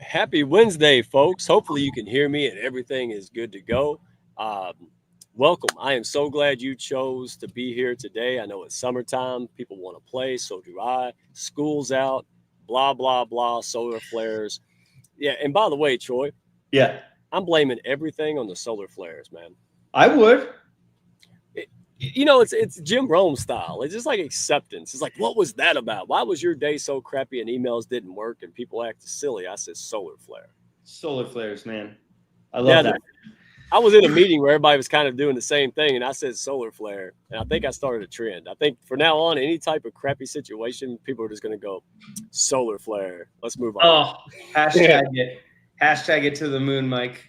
Happy Wednesday, folks. Hopefully, you can hear me and everything is good to go. Um, Welcome. I am so glad you chose to be here today. I know it's summertime. People want to play. So do I. School's out. Blah, blah, blah. Solar flares. Yeah. And by the way, Troy, Yeah, I'm blaming everything on the solar flares, man. I would. It, it's Jim Rome style. It's just like acceptance. It's like, what was that about? Why was your day so crappy and emails didn't work and people acted silly? I said solar flare. Solar flares, man. I Yeah, love that. I was in a meeting where everybody was kind of doing the same thing, and I said solar flare, and I think I started a trend. I think from now on, any type of crappy situation, people are just going to go solar flare. Let's move on. Oh, hashtag it. Hashtag it to the moon, Mike.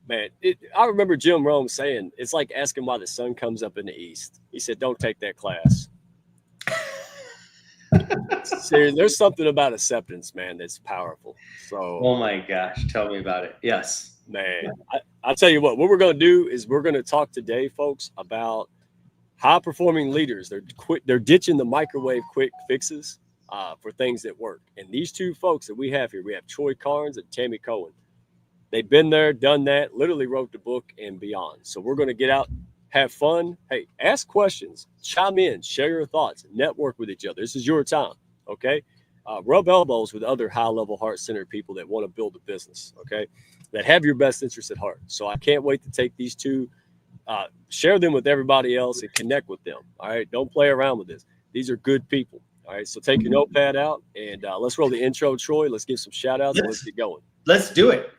Man, I remember Jim Rome saying it's like asking why the sun comes up in the east. He said, "Don't take that class." Seriously, there's something about acceptance, man, that's powerful. So, Oh my gosh, tell me about it. Yes. man, I'll tell you what we're going to do is we're going to talk today, folks, about high performing leaders. They're ditching the microwave quick fixes for things that work. And these two folks that we have here, we have Troy KARNES and Tammy Cohen. They've been there, done that, literally wrote the book and beyond. So we're going to get out, have fun. Hey, ask questions, chime in, share your thoughts, network with each other. This is your time, okay? Rub elbows with other high-level, heart-centered people that want to build a business, okay, that have your best interest at heart. So I can't wait to take these two, share them with everybody else and connect with them, all right? Don't play around with this. These are good people, all right? So take your notepad out and let's roll the intro, Troy. Let's give some shout-outs and let's get going. Let's do it.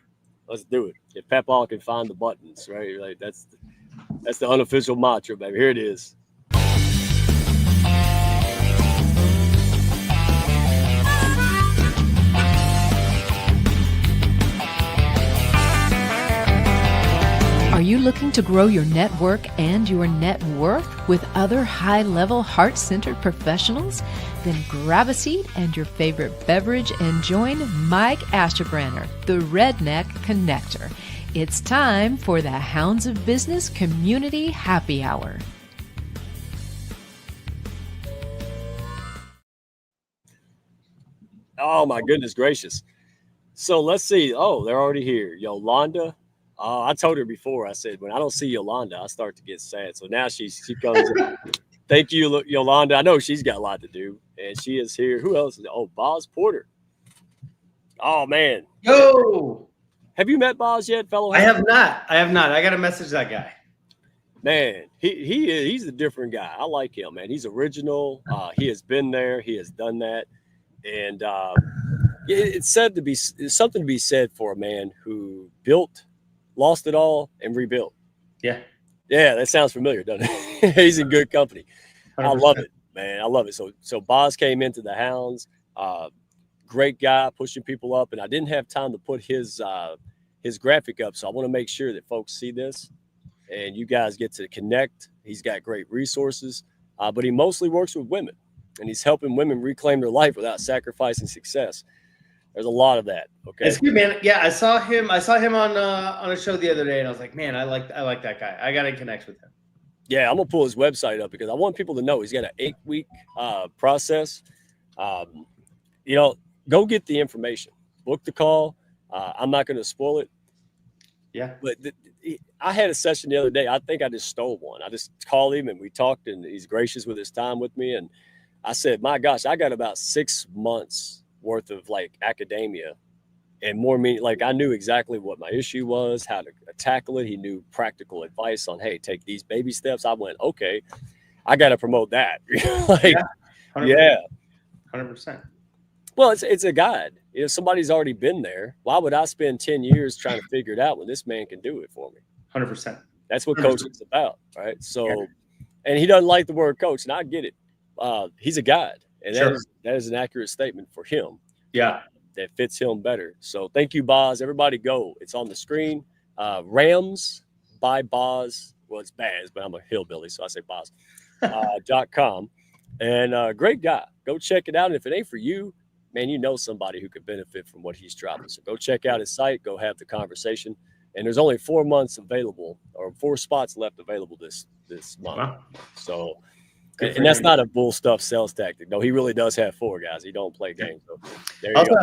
Let's do it. If Pepall can find the buttons, right? Like that's the unofficial mantra, baby. Here it is. Are you looking to grow your network and your net worth with other high-level, heart-centered professionals? Then grab a seat and your favorite beverage and join Mike Asherbrenner, the Redneck Connector. It's time for the Hounds of Business Community Happy Hour. Oh my goodness gracious! So let's see. Oh, they're already here. Yolanda. I told her before. I said when I don't see Yolanda, I start to get sad. So now she comes. In. Thank you, Yolanda. I know she's got a lot to do, and she is here. Who else? Oh, Bos Porter. Oh man. Yo. Have you met Bos yet, fellow? I have not. I got to message that guy. Man, he's a different guy. I like him, man. He's original. He has been there. He has done that, and it's something to be said for a man who built, lost it all, and rebuilt. Yeah. Yeah, that sounds familiar, doesn't it? He's in good company. 100%. I love it, man. I love it. So Bos came into the Hounds. Great guy, pushing people up, and I didn't have time to put his graphic up, so I want to make sure that folks see this and you guys get to connect. He's got great resources, but he mostly works with women, and he's helping women reclaim their life without sacrificing success. There's a lot of that. Okay, it's good, man. Yeah, I saw him on a show the other day, and I was like, man, I like that guy. I got to connect with him. Yeah, I'm gonna pull his website up because I want people to know he's got an 8-week process. Go get the information, book the call. I'm not going to spoil it. Yeah. But I had a session the other day. I think I just stole one. I just called him and we talked, and he's gracious with his time with me. And I said, my gosh, I got about 6 months worth of like academia and more like I knew exactly what my issue was, how to tackle it. He knew practical advice on, hey, take these baby steps. I went, okay, I got to promote that. Like, yeah. 100%. Well, it's a guide. If somebody's already been there, why would I spend 10 years trying to figure it out when this man can do it for me? 100%. That's what coaching's about, right? So, and he doesn't like the word coach, and I get it. He's a guide, and that is an accurate statement for him. Yeah. That fits him better. So thank you, Bos. Everybody go. It's on the screen. Rams by Bos. Well, it's Baz, but I'm a hillbilly, so I say Bos. .com. And great guy. Go check it out. And if it ain't for you, man, you know somebody who could benefit from what he's dropping. So go check out his site, go have the conversation. And there's only 4 months available, or 4 spots left available this month. Wow. So And that's not a bull stuff sales tactic. No, he really does have 4 guys. He don't play games. So there you Also, go.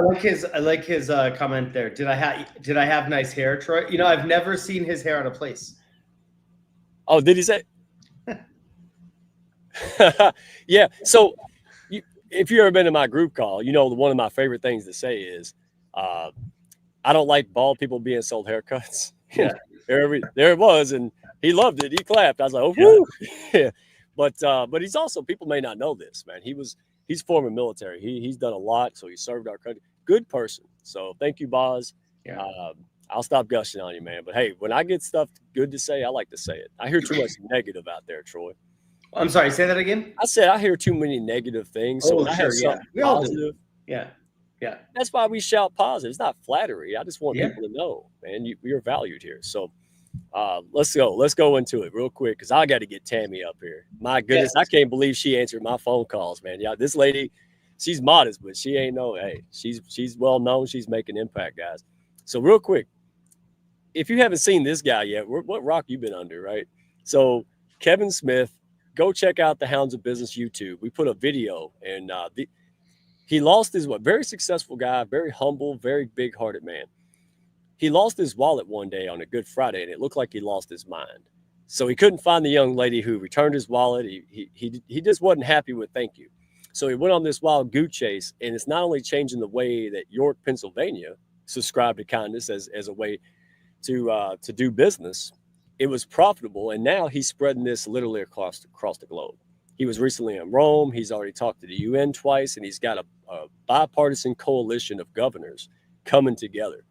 I like his comment there. Did I have nice hair, Troy? You know, I've never seen his hair out of place. Oh, did he say? Yeah. So if you've ever been in my group call, you know, one of my favorite things to say is, I don't like bald people being sold haircuts. Yeah. there it was. And he loved it. He clapped. I was like, oh, woo. Yeah. But he's also, people may not know this, man. He's former military. He's done a lot. So he served our country. Good person. So thank you, Bos. Yeah. I'll stop gushing on you, man. But hey, when I get stuff good to say, I like to say it. I hear too much negative out there, Troy. I'm sorry, say that again. I said I hear too many negative things. So when I have something positive, yeah. That's why we shout positive. It's not flattery. I just want people to know, man, you're valued here. So let's go. Let's go into it real quick because I got to get Tammy up here. My goodness, I can't believe she answered my phone calls, man. Yeah, this lady, she's modest, but she ain't no. Hey, she's well known. She's making impact, guys. So real quick, if you haven't seen this guy yet, what rock you been under, right? So Kevin Smith, go check out the Hounds of Business YouTube. We put a video, and he lost his very successful guy, very humble, very big-hearted man. He lost his wallet one day on a Good Friday, and it looked like he lost his mind. So he couldn't find the young lady who returned his wallet. He just wasn't happy with thank you. So he went on this wild goose chase, and it's not only changing the way that York, Pennsylvania, subscribed to kindness as a way to do business. It was profitable, and now he's spreading this literally across the globe. He was recently in Rome. He's already talked to the UN twice, and he's got a bipartisan coalition of governors coming together,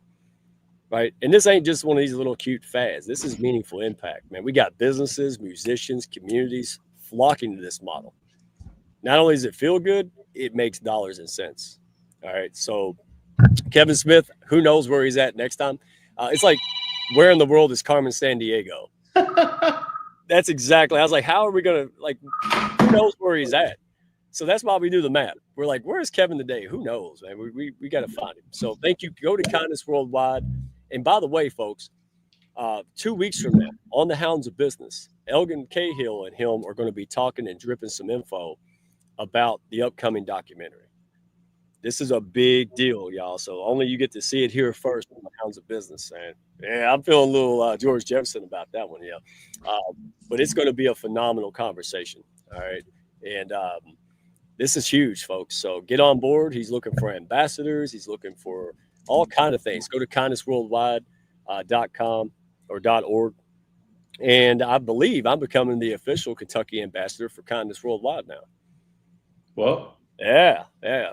right? And this ain't just one of these little cute fads. This is meaningful impact, man. We got businesses, musicians, communities flocking to this model. Not only does it feel good, it makes dollars and cents. All right, so Kevin Smith, who knows where he's at next time? It's like, where in the world is Carmen Sandiego? That's exactly. I was like, how are we going to, who knows where he's at? So that's why we do the map. We're like, where's Kevin today? Who knows, man? We got to find him. So thank you. Go to Kindness Worldwide. And by the way, folks, 2 weeks from now on the Hounds of Business, Elgin Cahill and him are going to be talking and dripping some info about the upcoming documentary. This is a big deal, y'all. So only you get to see it here first on the Hounds of Business. And yeah, I'm feeling a little George Jefferson about that one. Yeah. But it's going to be a phenomenal conversation. All right. And this is huge, folks. So get on board. He's looking for ambassadors. He's looking for all kinds of things. Go to kindnessworldwide.com or .org. And I believe I'm becoming the official Kentucky ambassador for Kindness Worldwide now. Well, yeah.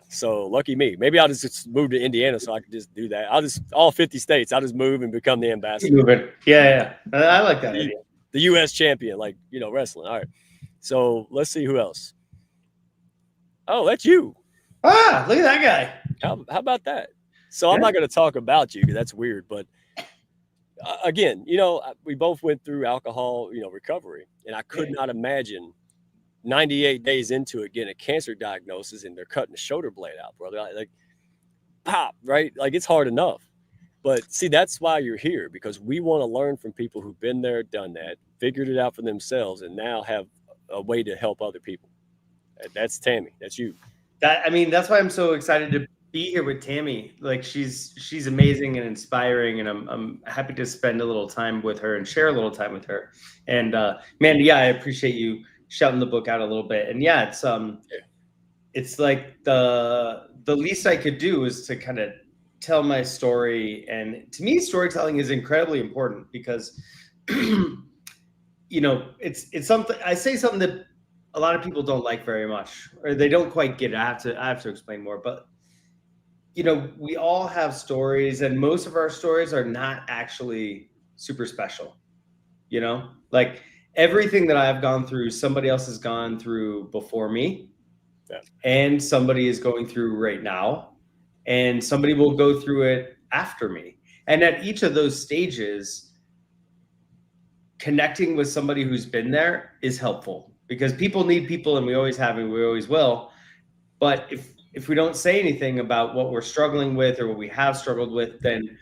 So lucky me. Maybe I'll just move to Indiana so I can just do that. All 50 states, I'll just move and become the ambassador. Yeah. I like that idea. The U.S. champion, wrestling. All right. So let's see who else. Oh, that's you. Ah, look at that guy. How about that? So I'm not going to talk about you because that's weird. But again, we both went through alcohol, recovery. And I could not imagine 98 days into it, getting a cancer diagnosis and they're cutting the shoulder blade out, brother. Like, pop, right? Like, it's hard enough. But see, that's why you're here, because we want to learn from people who've been there, done that, figured it out for themselves, and now have a way to help other people. That's Tammy. That's you. That's why I'm so excited to be here with Tammy. Like, she's amazing and inspiring, and I'm happy to spend a little time with her and share a little time with her. And man, yeah, I appreciate you shouting the book out a little bit. And yeah, it's like the least I could do is to kind of tell my story. And to me, storytelling is incredibly important because it's something I say something that a lot of people don't like very much, or they don't quite get it. I have to explain more, but we all have stories, and most of our stories are not actually super special. Like, everything that I've gone through, somebody else has gone through before me, and somebody is going through right now, and somebody will go through it after me. And at each of those stages, connecting with somebody who's been there is helpful, because people need people, and we always have, and we always will. But if we don't say anything about what we're struggling with or what we have struggled with, then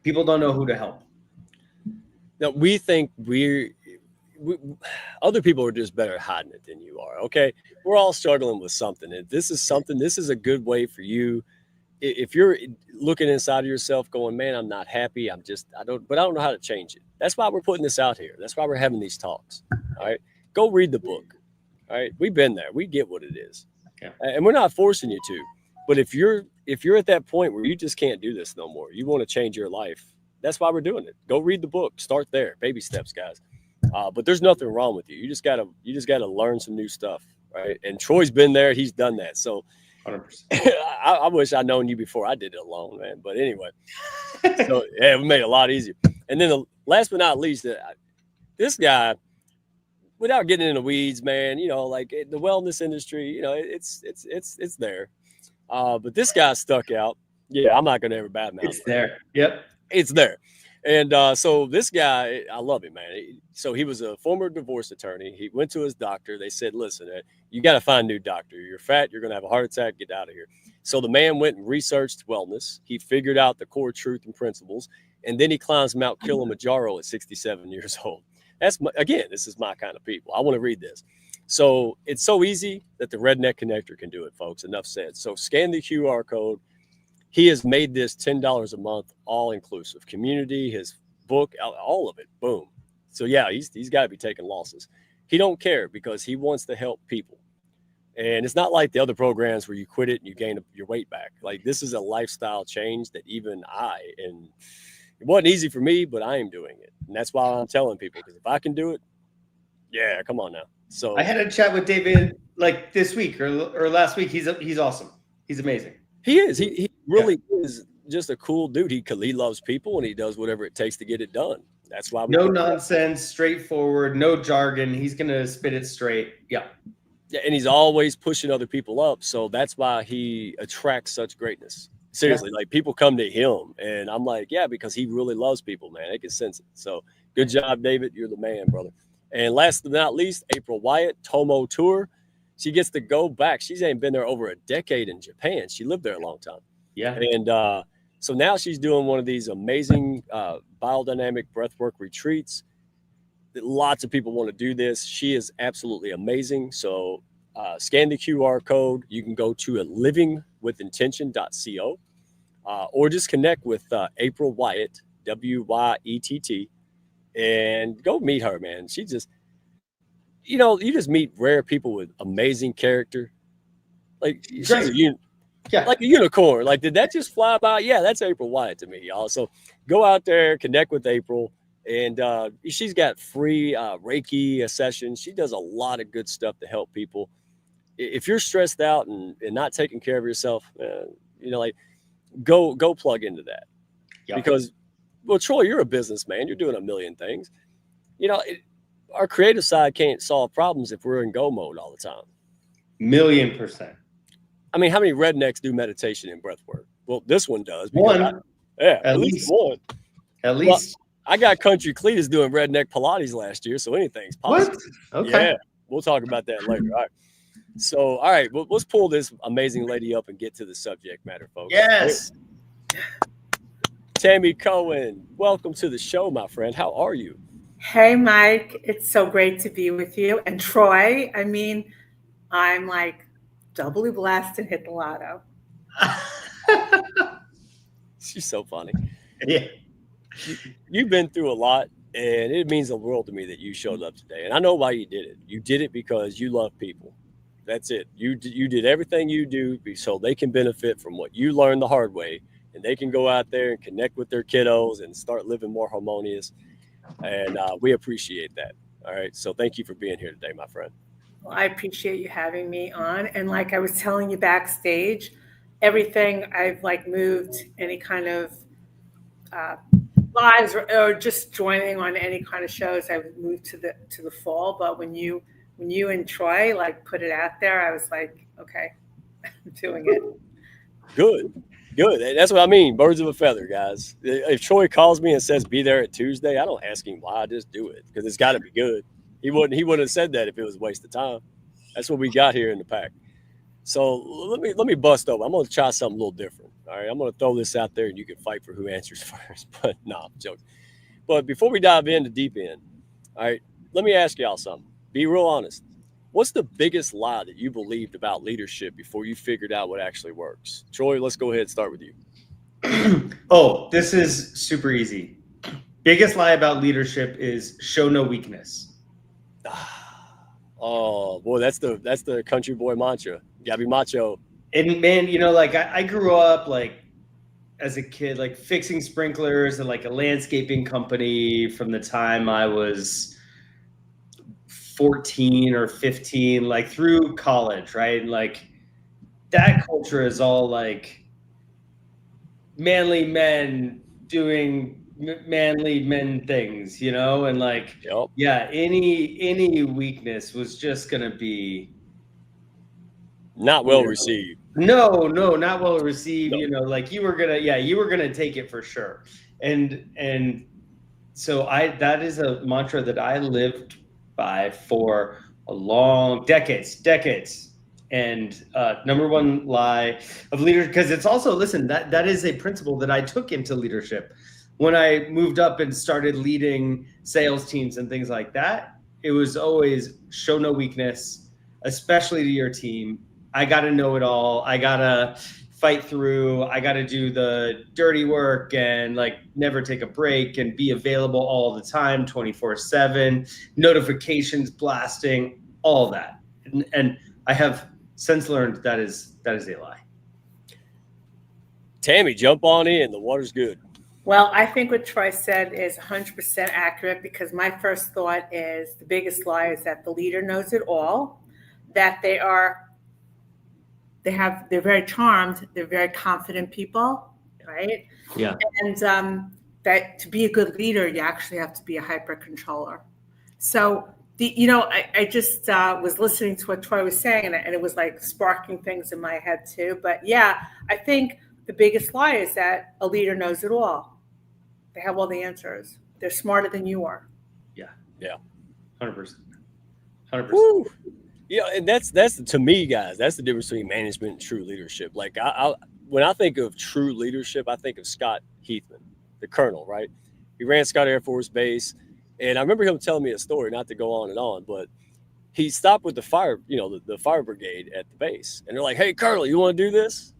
people don't know who to help. Now, we think other people are just better at hiding it than you are. Okay. We're all struggling with something. And this is a good way for you. If you're looking inside of yourself going, man, I'm not happy. I don't know how to change it. That's why we're putting this out here. That's why we're having these talks. All right. Go read the book. All right. We've been there. We get what it is. Yeah. And we're not forcing you to, but if you're at that point where you just can't do this no more, you want to change your life. That's why we're doing it. Go read the book. Start there. Baby steps, guys. But there's nothing wrong with you. You just gotta learn some new stuff. Right. And Troy's been there. He's done that. So 100%. I wish I'd known you before I did it alone, man. But anyway, so yeah, we made it a lot easier. And then last but not least, this guy, without getting in the weeds, man, you know, like the wellness industry, you know, it's there. But this guy stuck out. Yeah, I'm not gonna ever badmouth. It's there. Yep. It's there. And so this guy, I love him, man. So he was a former divorce attorney. He went to his doctor. They said, listen, you got to find a new doctor. You're fat. You're going to have a heart attack. Get out of here. So the man went and researched wellness. He figured out the core truth and principles. And then he climbs Mount Kilimanjaro at 67 years old. This is my kind of people. I want to read this. So it's so easy that the Redneck Connector can do it, folks. Enough said. So scan the QR code. He has made this $10 a month, all inclusive. Community, his book, all of it. Boom. So yeah, he's got to be taking losses. He don't care because he wants to help people. And it's not like the other programs where you quit it and you gain your weight back. Like this is a lifestyle change that even and it wasn't easy for me, but I am doing it. And that's why I'm telling people, because if I can do it, yeah, come on now. So I had a chat with David like this week or last week. He's awesome. He's amazing. He is. He really is just a cool dude. He loves people and he does whatever it takes to get it done. That's why. No nonsense, straightforward, no jargon. He's going to spit it straight. Yeah. Yeah. And he's always pushing other people up. So that's why he attracts such greatness. Seriously, like people come to him and I'm like, yeah, because he really loves people, man. I can sense it. So good job, David. You're the man, brother. And last but not least, April Wyatt, Tomo Tour. She gets to go back. She's ain't been there over a decade in Japan. She lived there a long time. Yeah. And so now she's doing one of these amazing biodynamic breathwork retreats. Lots of people want to do this. She is absolutely amazing. So scan the QR code. You can go to livingwithintention.co or just connect with April Wyatt, Wyett, and go meet her, man. She just, you know, you just meet rare people with amazing character. Like she's like a unicorn. Like, did that just fly by? Yeah, that's April Wyatt to me, y'all. So go out there, connect with April. And she's got free Reiki sessions. She does a lot of good stuff to help people. If you're stressed out and not taking care of yourself, you know, like go plug into that. Yep. Because, well, Troy, you're a businessman. You're doing a million things. You know, our creative side can't solve problems if we're in go mode all the time. 1,000,000%. I mean, how many rednecks do meditation and breath work? Well, this one does. One. At least one. At least. Well, I got Country Cletus doing redneck Pilates last year, so anything's possible. What? Okay. Yeah, we'll talk about that later. All right. So, all right, well, let's pull this amazing lady up and get to the subject matter, folks. Yes. Tammy Cohen, welcome to the show, my friend. How are you? Hey, Mike. It's so great to be with you. And Troy, I mean, I'm like doubly blessed and hit the lotto. She's so funny. Yeah. You've been through a lot, and it means the world to me that you showed up today. And I know why you did it. You did it because you love people. That's it. You did everything you do so they can benefit from what you learned the hard way, and they can go out there and connect with their kiddos and start living more harmonious. And we appreciate that. All right. So thank you for being here today, my friend. Well, I appreciate you having me on. And like I was telling you backstage, everything I've like moved any kind of lives or just joining on any kind of shows, I've moved to the fall. But when you and Troy like put it out there, I was like, okay, I'm doing it. Good. That's what I mean. Birds of a feather, guys. If Troy calls me and says be there at Tuesday, I don't ask him why. I just do it because it's got to be good. He wouldn't have said that if it was a waste of time. That's what we got here in the pack. So let me bust over. I'm going to try something a little different. All right, I'm going to throw this out there, and you can fight for who answers first. But no, I'm joking. But before we dive into deep end, all right, let me ask y'all something. Be real honest. What's the biggest lie that you believed about leadership before you figured out what actually works? Troy, let's go ahead and start with you. Oh, this is super easy. Biggest lie about leadership is show no weakness. Oh boy, that's the country boy mantra. You gotta be macho. And man, you know, like I grew up like as a kid, like fixing sprinklers at like a landscaping company from the time I was 14 or 15, like through college, right? And like that culture is all like manly men doing manly men things, you know, and like Yep. yeah, any weakness was just gonna be Not well received. No, not well received. No. You know, like you were gonna take it for sure. And so that is a mantra that I lived by for a long decades. And number one lie of leadership, because it's also, listen, that is a principle that I took into leadership. When I moved up and started leading sales teams and things like that, it was always show no weakness, especially to your team. I got to know it all. I got to fight through. I got to do the dirty work and like never take a break and be available all the time, 24/7, notifications blasting, all that. And I have since learned that is a lie. Tammy, jump on in. The water's good. Well, I think what Troy said is 100% accurate, because my first thought is the biggest lie is that the leader knows it all, that they're very charmed, they're very confident people, right? Yeah. And that to be a good leader, you actually have to be a hyper controller. So I just was listening to what Troy was saying, and it was like sparking things in my head too. But yeah, I think the biggest lie is that a leader knows it all. They have all the answers. They're smarter than you are. Yeah. 100%. 100%. Yeah, and that's to me, guys. That's the difference between management and true leadership. Like when I think of true leadership, I think of Scott Heathman, the colonel, right? He ran Scott Air Force Base, and I remember him telling me a story. Not to go on and on, but he stopped with the fire, the fire brigade at the base, and they're like, "Hey, Colonel, you want to do this?"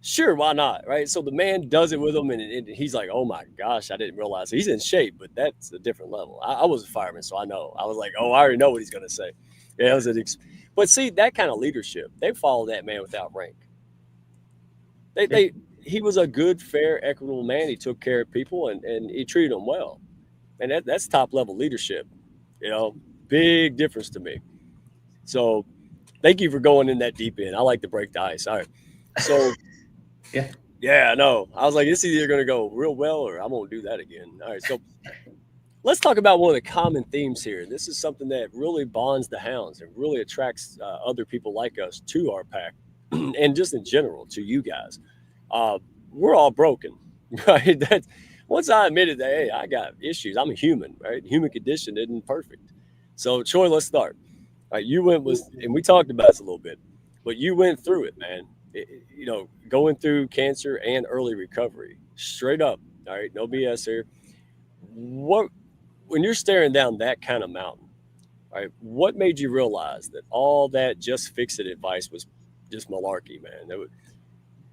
Sure, why not, right? So the man does it with him, and he's like, "Oh my gosh, I didn't realize he's in shape," but that's a different level. I was a fireman, so I know. I was like, "Oh, I already know what he's going to say." Yeah, it was but see, that kind of leadership, they follow that man without rank. He was a good, fair, equitable man. He took care of people, and he treated them well, and that's top level leadership. Big difference to me. So, thank you for going in that deep end. I like to break the ice. All right, so. Yeah, I know. I was like, this is either going to go real well or I won't do that again. All right, so let's talk about one of the common themes here. This is something that really bonds the Hounds and really attracts other people like us to our pack and just in general to you guys. We're all broken, right? Once I admitted that, hey, I got issues. I'm a human, right? Human condition isn't perfect. So, Troy, let's start. All right, and we talked about this a little bit, but you went through it, man. Going through cancer and early recovery, straight up. All right, no BS here. When you're staring down that kind of mountain, right? What made you realize that all that just fix it advice was just malarkey, man?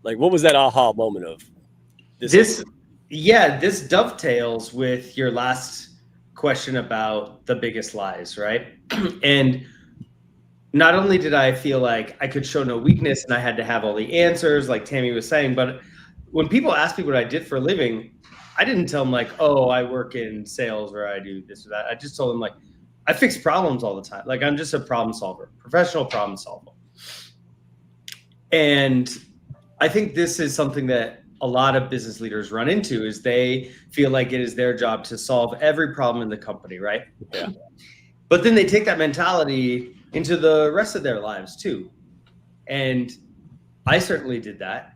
What was that aha moment of this? This dovetails with your last question about the biggest lies, right? And not only did I feel like I could show no weakness and I had to have all the answers, like Tammy was saying, but when people asked me what I did for a living, I didn't tell them like, oh, I work in sales or I do this or that. I just told them like, I fix problems all the time. Like I'm just a problem solver, professional problem solver. And I think this is something that a lot of business leaders run into is they feel like it is their job to solve every problem in the company, right? Yeah. But then they take that mentality into the rest of their lives too. And I certainly did that.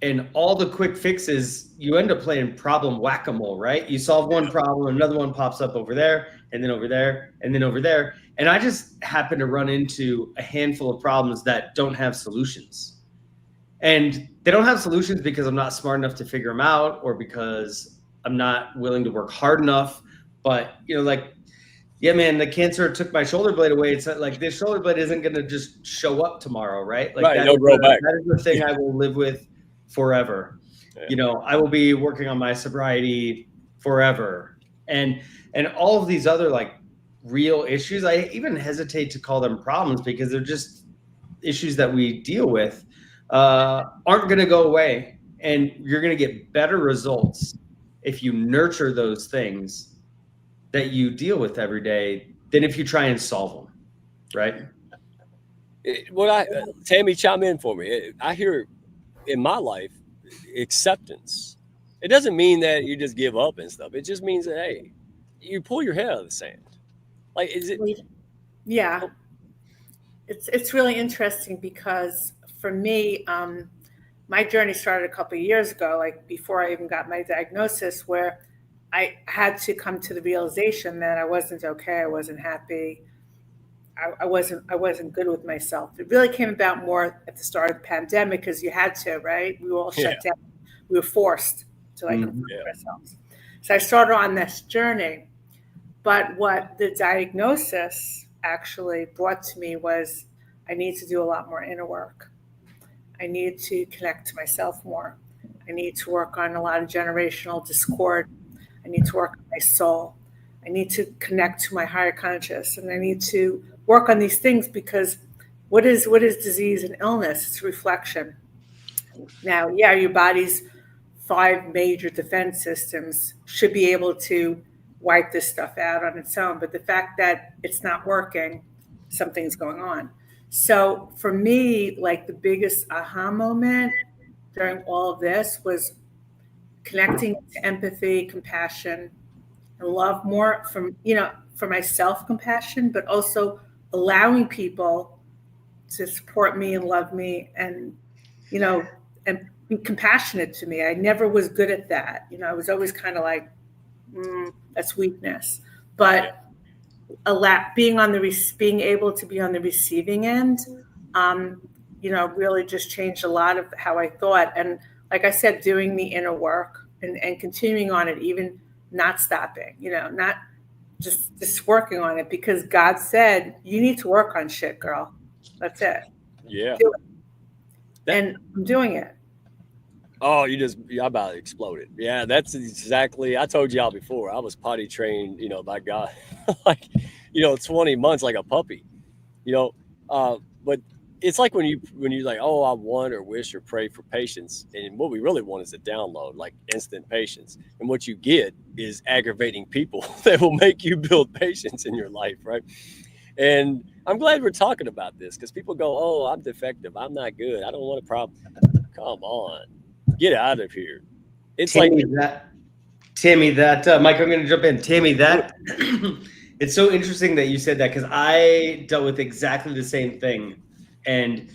And all the quick fixes, you end up playing problem whack-a-mole, right? You solve one problem, another one pops up over there, and then over there, and then over there. And I just happen to run into a handful of problems that don't have solutions. And they don't have solutions because I'm not smart enough to figure them out or because I'm not willing to work hard enough. But, yeah, man, the cancer took my shoulder blade away. It's like this shoulder blade isn't going to just show up tomorrow, right? Like Right, that it'll grow back. That is the thing I will live with forever. Yeah. You know, I will be working on my sobriety forever. And all of these other like real issues, I even hesitate to call them problems because they're just issues that we deal with, aren't going to go away. And you're going to get better results if you nurture those things that you deal with every day than if you try and solve them, right? Tammy, chime in for me. I hear in my life acceptance. It doesn't mean that you just give up and stuff. It just means that, hey, you pull your head out of the sand. Like, is it? Yeah, it's really interesting because for me, my journey started a couple of years ago, like before I even got my diagnosis, where I had to come to the realization that I wasn't okay. I wasn't happy. I wasn't good with myself. It really came about more at the start of the pandemic because you had to, right? We were all shut down. We were forced to like confront ourselves. So I started on this journey. But what the diagnosis actually brought to me was I need to do a lot more inner work. I need to connect to myself more. I need to work on a lot of generational discord. I need to work on my soul. I need to connect to my higher conscious, and I need to work on these things because what is disease and illness? It's reflection. Now, yeah, your body's 5 major defense systems should be able to wipe this stuff out on its own, but the fact that it's not working, something's going on. So for me, like the biggest aha moment during all of this was connecting to empathy, compassion, and love more for my self-compassion, but also allowing people to support me and love me and be compassionate to me. I never was good at that. I was always kind of like, that's weakness. But being able to be on the receiving end, really just changed a lot of how I thought. And like I said, doing the inner work and continuing on it, even not stopping, not just working on it because God said, you need to work on shit, girl. That's it. Yeah. Do it. And I'm doing it. Oh, I about exploded. Yeah, that's exactly. I told y'all before, I was potty trained, by God, like, 20 months like a puppy, but it's like when you like, oh, I want or wish or pray for patience. And what we really want is a download, like instant patience. And what you get is aggravating people that will make you build patience in your life, right? And I'm glad we're talking about this because people go, oh, I'm defective. I'm not good. I don't want a problem. Come on. Get out of here. It's Tammy, like Tammy, Mike, I'm going to jump in. Tammy, it's so interesting that you said that because I dealt with exactly the same thing. And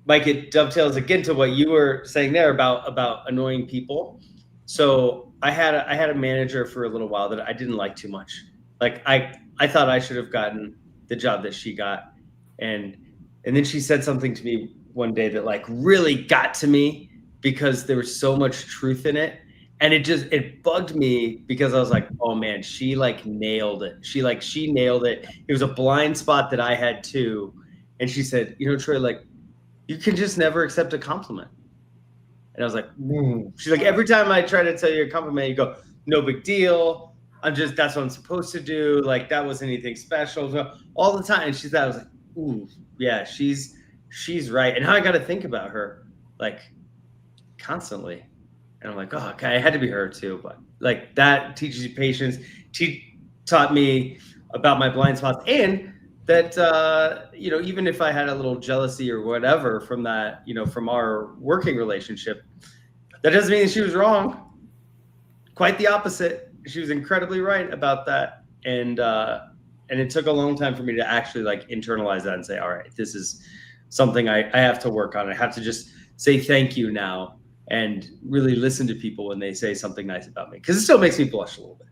Mike, it dovetails again to what you were saying there about annoying people. So I had a manager for a little while that I didn't like too much. Like I thought I should have gotten the job that she got. And then she said something to me one day that like really got to me because there was so much truth in it. And it bugged me because I was like, oh man, she like nailed it. She nailed it. It was a blind spot that I had too. And she said, Troy, like, you can just never accept a compliment. And I was like, She's like, every time I try to tell you a compliment, you go, no big deal. That's what I'm supposed to do. Like, that wasn't anything special. So, all the time. And I was like, ooh, yeah, she's right. And now I got to think about her, like, constantly. And I'm like, oh, okay, it had to be her too. But like, that teaches you patience. She taught me about my blind spots and that, even if I had a little jealousy or whatever from that, from our working relationship, that doesn't mean she was wrong. Quite the opposite. She was incredibly right about that. And it took a long time for me to actually like internalize that and say, all right, this is something I have to work on. I have to just say thank you now and really listen to people when they say something nice about me. Cause it still makes me blush a little bit.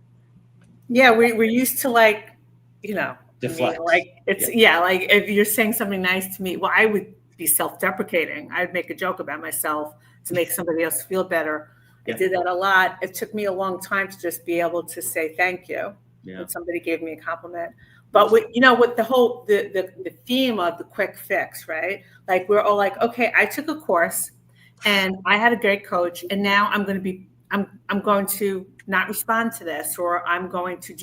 Yeah. We're used to like, deflect. Like it's like if you're saying something nice to me, well, I would be self-deprecating. I'd make a joke about myself to make somebody else feel better. I did that a lot. It took me a long time to just be able to say thank you. when somebody gave me a compliment. But with the whole the theme of the quick fix, right? Like we're all like, okay, I took a course and I had a great coach, and now I'm going to not respond to this, or I'm going to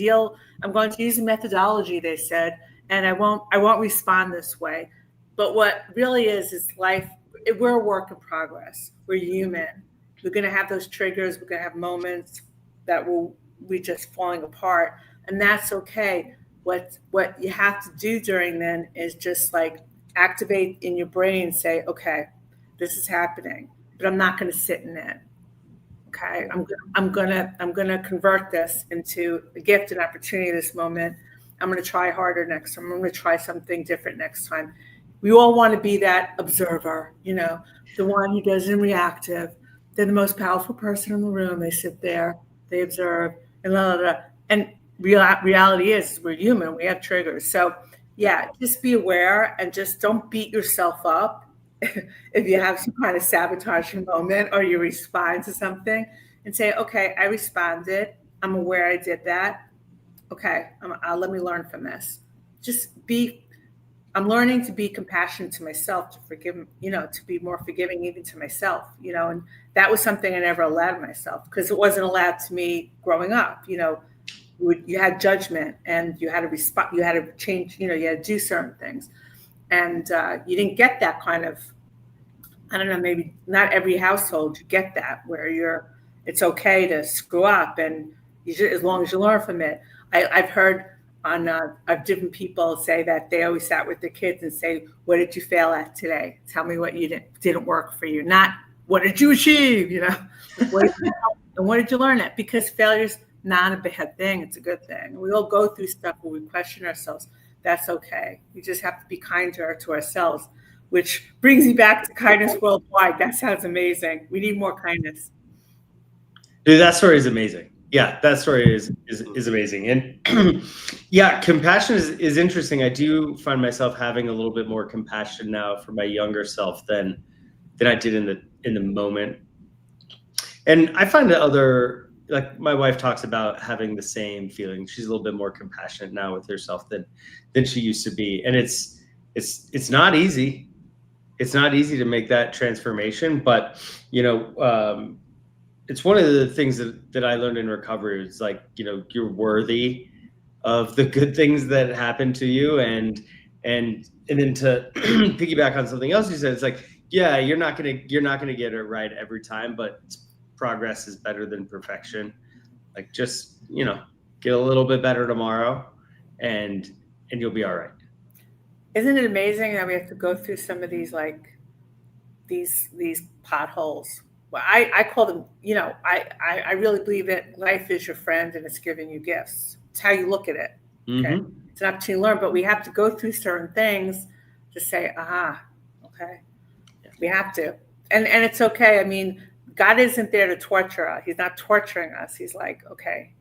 use a methodology they said, and I won't respond this way. But what really is life. We're a work in progress. We're human. We're going to have those triggers. We're going to have moments that we just falling apart, and that's okay. What you have to do during then is just like activate in your brain, say, okay, this is happening, but I'm not going to sit in it. Okay, I'm gonna convert this into a gift and opportunity this moment. I'm gonna try harder next time. I'm gonna try something different next time. We all want to be that observer, the one who doesn't reactive. They're the most powerful person in the room. They sit there, they observe, and blah, blah, blah. And reality is we're human. We have triggers. So yeah, just be aware and just don't beat yourself up if you have some kind of sabotaging moment or you respond to something, and say, okay, I responded. I'm aware I did that. Okay, let me learn from this. I'm learning to be compassionate to myself, to forgive, to be more forgiving even to myself, and that was something I never allowed myself because it wasn't allowed to me growing up. You had judgment and you had to respond, you had to change, you had to do certain things. And you didn't get that kind of, I don't know, maybe not every household you get that where it's okay to screw up and as long as you learn from it. I've heard of different people say that they always sat with the kids and say, what did you fail at today? Tell me what you didn't work for you. Not what did you achieve, and what did you learn at? Because failure's not a bad thing. It's a good thing. We all go through stuff where we question ourselves. That's okay. We just have to be kinder to ourselves, which brings you back to kindness worldwide. That sounds amazing. We need more kindness. Dude, that story is amazing. Yeah, that story is amazing. And yeah, compassion is interesting. I do find myself having a little bit more compassion now for my younger self than I did in the moment. And I find that like my wife talks about having the same feeling. She's a little bit more compassionate now with herself than she used to be. And it's not easy. It's not easy to make that transformation, but it's one of the things that I learned in recovery. It's like, you're worthy of the good things that happen to you. And then to piggyback on something else you said, it's like, yeah, you're not gonna get it right every time, but progress is better than perfection. Like just, get a little bit better tomorrow and you'll be all right. Isn't it amazing that we have to go through some of these, like these potholes? Well, I call them, I really believe that life is your friend and it's giving you gifts. It's how you look at it. Okay. Mm-hmm. It's an opportunity to learn, but we have to go through certain things to say, okay. Yeah. We have to. And it's okay. I mean, God isn't there to torture us. He's not torturing us. He's like, okay,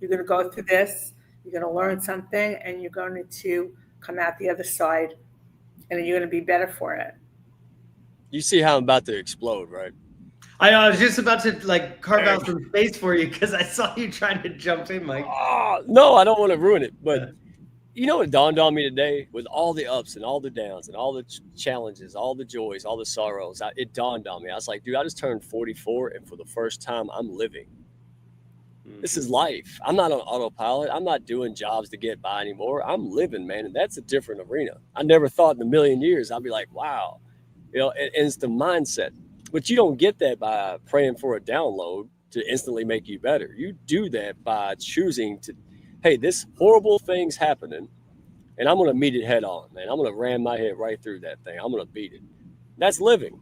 you're going to go through this. You're going to learn something and you're going to come out the other side and then you're going to be better for it. You see how I'm about to explode, right? I was just about to carve out some space for you because I saw you trying to jump in, Mike. No, I don't want to ruin it. But it dawned on me today with all the ups and all the downs and all the challenges, all the joys, all the sorrows. It dawned on me. I was like, dude, I just turned 44 and for the first time I'm living. Mm-hmm. This is life. I'm not on autopilot. I'm not doing jobs to get by anymore. I'm living, man. And that's a different arena. I never thought in a million years I'd be like, wow. And it's the mindset. But you don't get that by praying for a download to instantly make you better. You do that by choosing to, hey, this horrible thing's happening, and I'm going to meet it head on, man. I'm going to ram my head right through that thing. I'm going to beat it. That's living.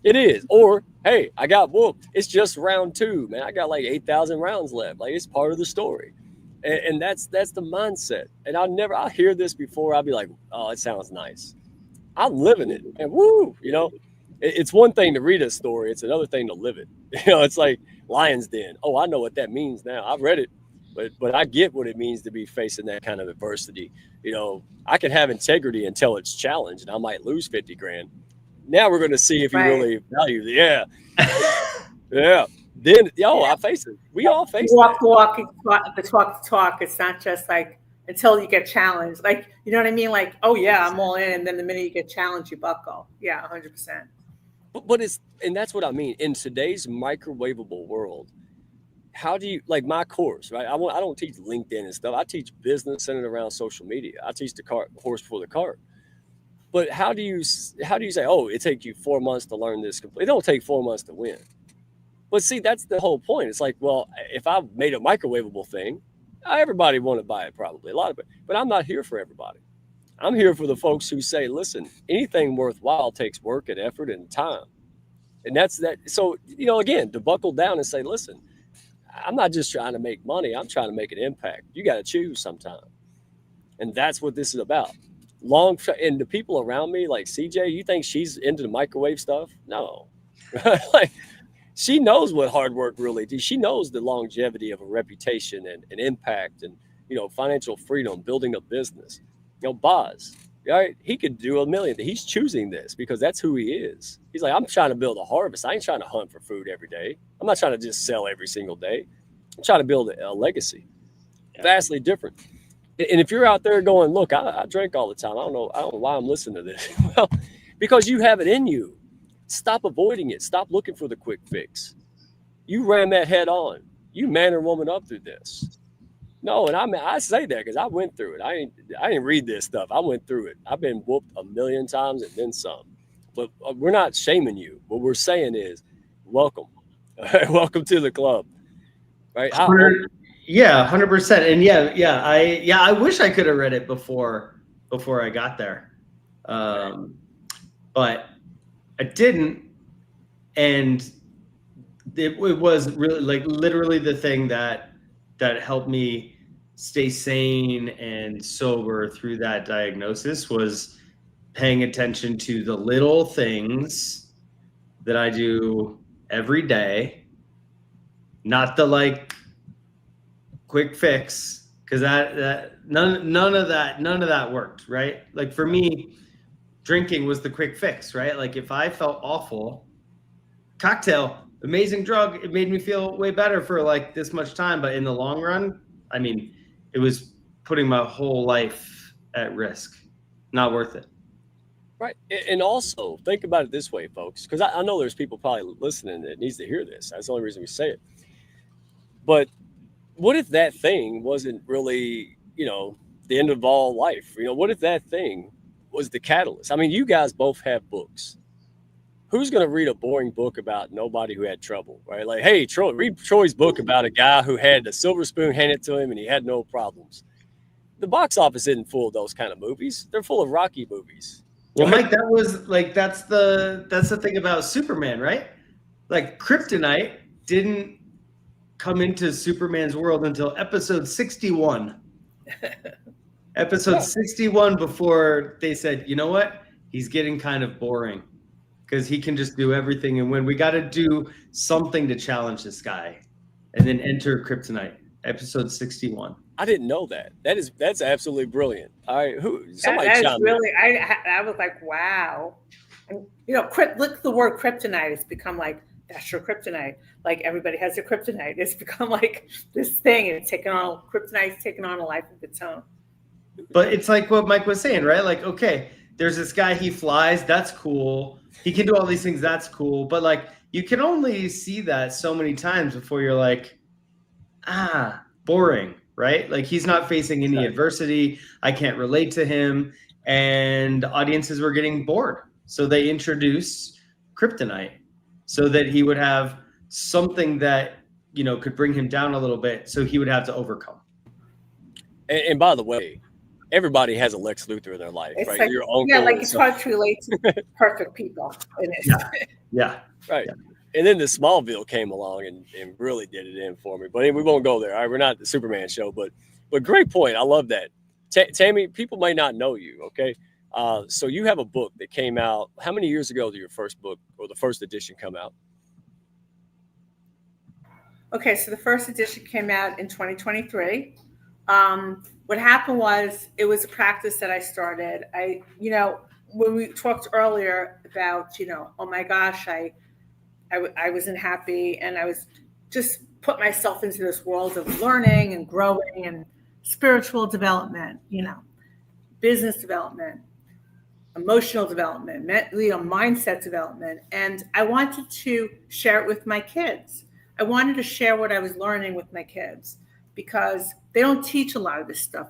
It is. Or, hey, I got whooped. It's just round 2, man. I got like 8,000 rounds left. Like, it's part of the story. And that's the mindset. And I'll hear this before. I'll be like, oh, it sounds nice. I'm living it. And woo, It's one thing to read a story. It's another thing to live it. It's like Lion's Den. Oh, I know what that means now. I've read it, but I get what it means to be facing that kind of adversity. I can have integrity until it's challenged, and I might lose 50 grand. Now we're going to see if you really value it. Yeah. Yeah. then I face it. We all face walk that. the walk, the talk the talk. It's not just like until you get challenged. Like, you know what I mean? Like, oh yeah, I'm all in, and then the minute you get challenged, you buckle. Yeah, 100%. But and that's what I mean. In today's microwavable world, how do you, like my course, right? I don't teach LinkedIn and stuff. I teach business centered around social media. I teach the horse before the cart. But how do you say, oh, it takes you 4 months to learn this? It don't take 4 months to win. But see, that's the whole point. It's like, well, if I made a microwavable thing, everybody want to buy it, probably a lot of it. But I'm not here for everybody. I'm here for the folks who say, listen, anything worthwhile takes work and effort and time. And that's that. So, again, to buckle down and say, listen, I'm not just trying to make money. I'm trying to make an impact. You got to choose sometime. And that's what this is about. And the people around me, like CJ, you think she's into the microwave stuff? No. Like, she knows what hard work really is. She knows the longevity of a reputation and impact and, financial freedom, building a business. Bos, right? He could do $1 million. He's choosing this because that's who he is. He's like, I'm trying to build a harvest. I ain't trying to hunt for food every day. I'm not trying to just sell every single day. I'm trying to build a legacy. Vastly different. And if you're out there going, look, I drink all the time. I don't know why I'm listening to this. Well, because you have it in you. Stop avoiding it. Stop looking for the quick fix. You ran that head on. You man or woman up through this. No, and I say that because I went through it. I didn't read this stuff. I went through it. I've been whooped 1,000,000 times and then some. But we're not shaming you. What we're saying is, welcome. Welcome to the club. Right? 100%. And I wish I could have read it before I got there. But I didn't. And it was really, like, literally the thing that helped me stay sane and sober through that diagnosis was paying attention to the little things that I do every day, not the like quick fix, because that none of that worked, right? Like for me, drinking was the quick fix, right? Like if I felt awful, cocktail, amazing drug, it made me feel way better for like this much time, but in the long run, I mean, it was putting my whole life at risk. Not worth it. Right. And also think about it this way, folks, because I know there's people probably listening that needs to hear this. That's the only reason we say it. But what if that thing wasn't really, the end of all life? What if that thing was the catalyst? I mean, you guys both have books. Who's going to read a boring book about nobody who had trouble, right? Like, hey, Troy, read Troy's book about a guy who had a silver spoon handed to him and he had no problems. The box office isn't full of those kind of movies. They're full of Rocky movies. Well, Mike, that was like, that's the thing about Superman, right? Like kryptonite didn't come into Superman's world until episode 61. Episode 61, before they said, you know what? He's getting kind of boring because he can just do everything and win. We got to do something to challenge this guy. And then enter kryptonite, episode 61. I didn't know that. That's absolutely brilliant. All right, somebody that is chime really. I was like, wow. And, look at the word kryptonite. It's become like, that's your kryptonite. Like everybody has their kryptonite. It's become like this thing, and kryptonite's taken on a life of its own. But it's like what Mike was saying, right? Like, okay, there's this guy, he flies, that's cool. He can do all these things, that's cool. But like, you can only see that so many times before you're like, boring, right? Like he's not facing any adversity. I can't relate to him. And audiences were getting bored. So they introduced kryptonite so that he would have something that, could bring him down a little bit. So he would have to overcome. And by the way, everybody has a Lex Luthor in their life, it's right? Like, Your uncle. Yeah, like it's hard to relate to perfect people in it. Yeah. Right. Yeah. And then the Smallville came along and really did it in for me. But we won't go there. All right, we're not the Superman show, but great point. I love that. Tammy, people may not know you, okay? So you have a book that came out. How many years ago did your first book or the first edition come out? Okay, so the first edition came out in 2023. What happened was it was a practice that I started. When we talked earlier about, oh my gosh, I wasn't happy and I was just put myself into this world of learning and growing and spiritual development, business development, emotional development, mindset development. And I wanted to share it with my kids. I wanted to share what I was learning with my kids because they don't teach a lot of this stuff.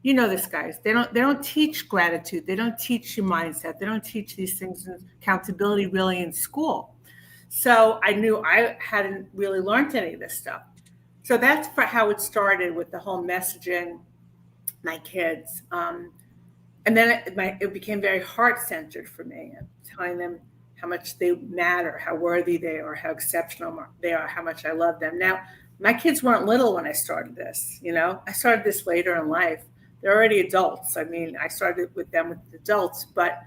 You know this, guys. They don't teach gratitude. They don't teach you mindset. They don't teach these things in accountability really in school. So I knew I hadn't really learned any of this stuff. So that's how it started with the whole messaging my kids. And then it became very heart-centered for me, telling them how much they matter, how worthy they are, how exceptional they are, how much I love them. Now, my kids weren't little when I started this. I started this later in life. They're already adults. I mean, I started with them with adults, but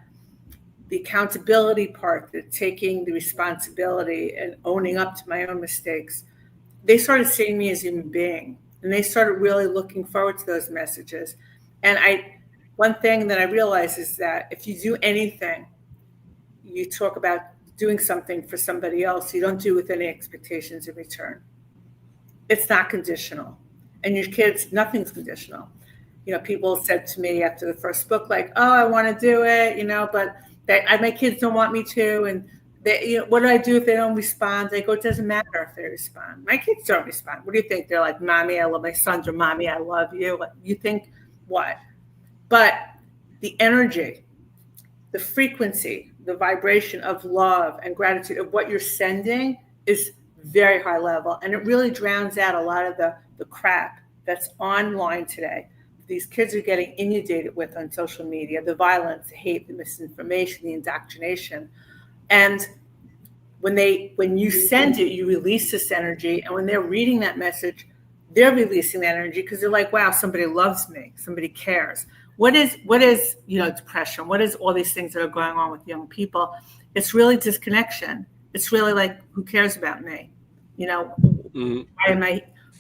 the accountability part, the taking the responsibility and owning up to my own mistakes, they started seeing me as a human being, and they started really looking forward to those messages. And one thing that I realized is that if you do anything, you talk about doing something for somebody else, you don't do it with any expectations in return. It's not conditional. And your kids, nothing's conditional. People said to me after the first book, like, oh, I want to do it, but my kids don't want me to. And they, what do I do if they don't respond? They go, it doesn't matter if they respond. My kids don't respond. What do you think? They're like, Mommy, I love my sons, or Mommy, I love you. You think what? But the energy, the frequency, the vibration of love and gratitude of what you're sending is very high level. And it really drowns out a lot of the crap that's online today. These kids are getting inundated with on social media, the violence, the hate, the misinformation, the indoctrination. And when you send it, you release this energy. And when they're reading that message, they're releasing that energy because they're like, wow, somebody loves me. Somebody cares. What is depression? What is all these things that are going on with young people? It's really disconnection. It's really like, who cares about me?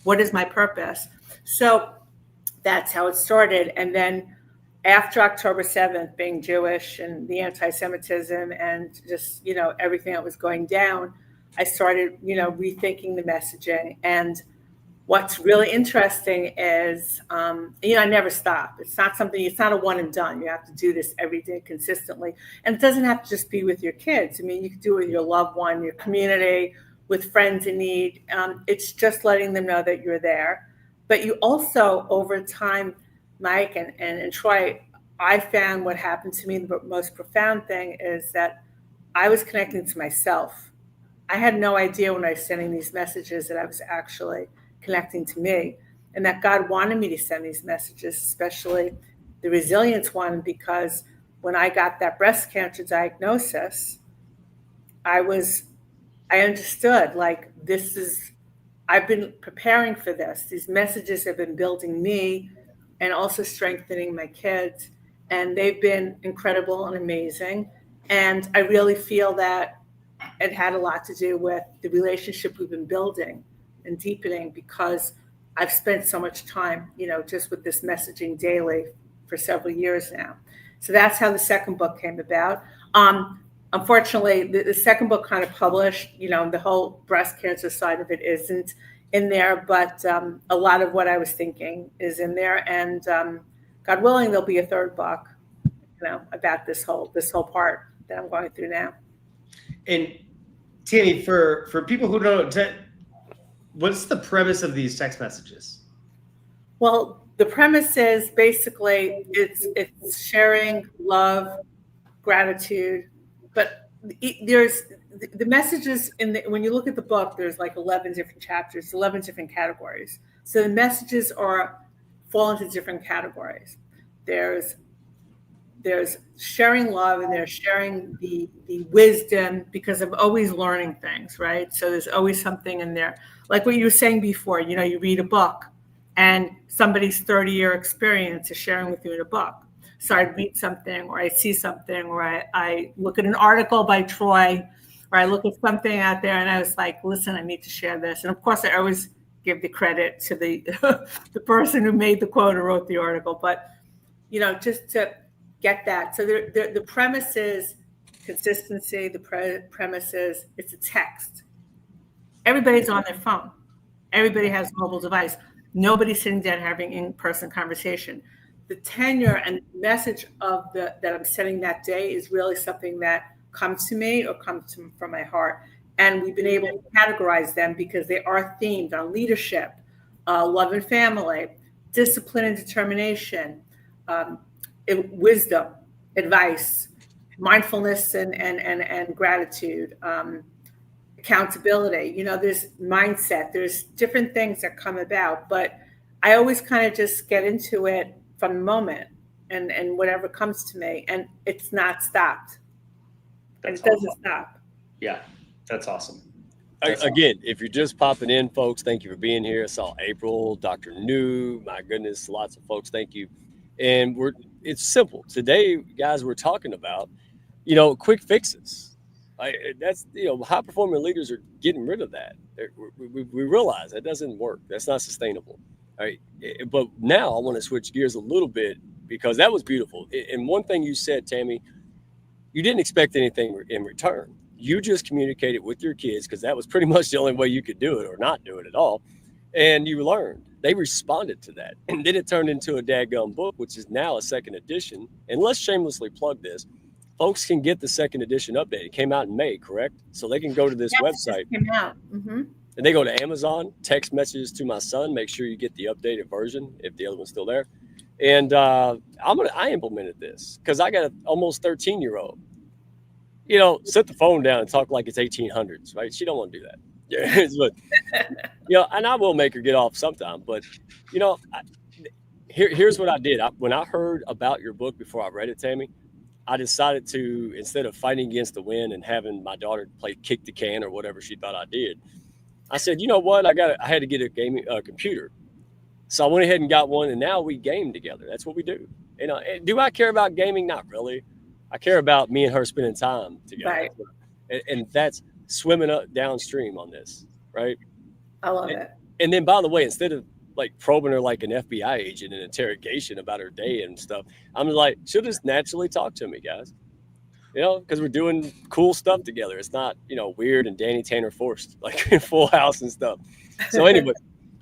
What is my purpose? So that's how it started. And then after October 7th, being Jewish and the anti-Semitism and just, everything that was going down, I started, rethinking the messaging. And what's really interesting is, I never stop. It's not a one and done. You have to do this every day consistently. And it doesn't have to just be with your kids. I mean, you can do it with your loved one, your community, with friends in need. It's just letting them know that you're there. But you also, over time, Mike and Troy, I found what happened to me, the most profound thing is that I was connecting to myself. I had no idea when I was sending these messages that I was actually connecting to me, and that God wanted me to send these messages, especially the resilience one, because when I got that breast cancer diagnosis, I understood, like, I've been preparing for this. These messages have been building me and also strengthening my kids. And they've been incredible and amazing. And I really feel that it had a lot to do with the relationship we've been building and deepening, because I've spent so much time, just with this messaging daily for several years now. So that's how the second book came about. Unfortunately, the second book kind of published, the whole breast cancer side of it isn't in there, but a lot of what I was thinking is in there. And God willing, there'll be a third book, about this whole part that I'm going through now. And Tammy, for people who don't know, what's the premise of these text messages? Well, the premise is basically it's sharing love, gratitude. But there's the messages when you look at the book, there's like 11 different chapters, 11 different categories. So the messages fall into different categories. There's sharing love, and there's sharing the wisdom, because I'm always learning things, right? So there's always something in there. Like what you were saying before, you read a book and somebody's 30-year experience is sharing with you in a book. So I read something, or I see something, or I look at an article by Troy, or I look at something out there, and I was like, listen, I need to share this. And of course, I always give the credit to the the person who made the quote or wrote the article. But, just to get that. So the premise is consistency. The premise is it's a text. everybody's on their phone. Everybody has a mobile device. Nobody's sitting down having in-person conversation. The tenure and message of that I'm setting that day is really something that comes to me or comes from my heart. And we've been able to categorize them because they are themed on leadership, love and family, discipline and determination, wisdom, advice, mindfulness and gratitude, accountability. You know, there's mindset, there's different things that come about, but I always kind of just get into it from the moment and whatever comes to me, and it's not stopped. And it doesn't stop. Yeah, that's awesome. Again, if you're just popping in, folks, thank you for being here. I saw April, Dr. New, my goodness, lots of folks, thank you. And it's simple. Today, guys, we're talking about, quick fixes. That's, high performing leaders are getting rid of that. We realize that doesn't work. That's not sustainable. All right. But now I want to switch gears a little bit because that was beautiful. And one thing you said, Tammy, you didn't expect anything in return. You just communicated with your kids because that was pretty much the only way you could do it or not do it at all. And you learned. They responded to that. And then it turned into a dadgum book, which is now a second edition. And let's shamelessly plug this. Folks can get the second edition update. It came out in May, correct? So they can go to this website. It came out. Mm-hmm. And they go to Amazon, text messages to my son, make sure you get the updated version if the other one's still there. And I implemented this because I got an almost 13-year-old. Set the phone down and talk like it's 1800s, right? She don't want to do that. Yeah, but, and I will make her get off sometime. But, here's what I did. When I heard about your book before I read it, Tammy, I decided to, instead of fighting against the wind and having my daughter play kick the can or whatever she thought I did, I said, you know what? I had to get a gaming computer. So I went ahead and got one, and now we game together. That's what we do. Do I care about gaming? Not really. I care about me and her spending time together. Right. And that's swimming up downstream on this, right? I love it. And then, by the way, instead of like probing her like an FBI agent in interrogation about her day and stuff, I'm like, she'll just naturally talk to me, guys. Because we're doing cool stuff together. It's not, weird and Danny Tanner forced, like in Full House and stuff. So anyway,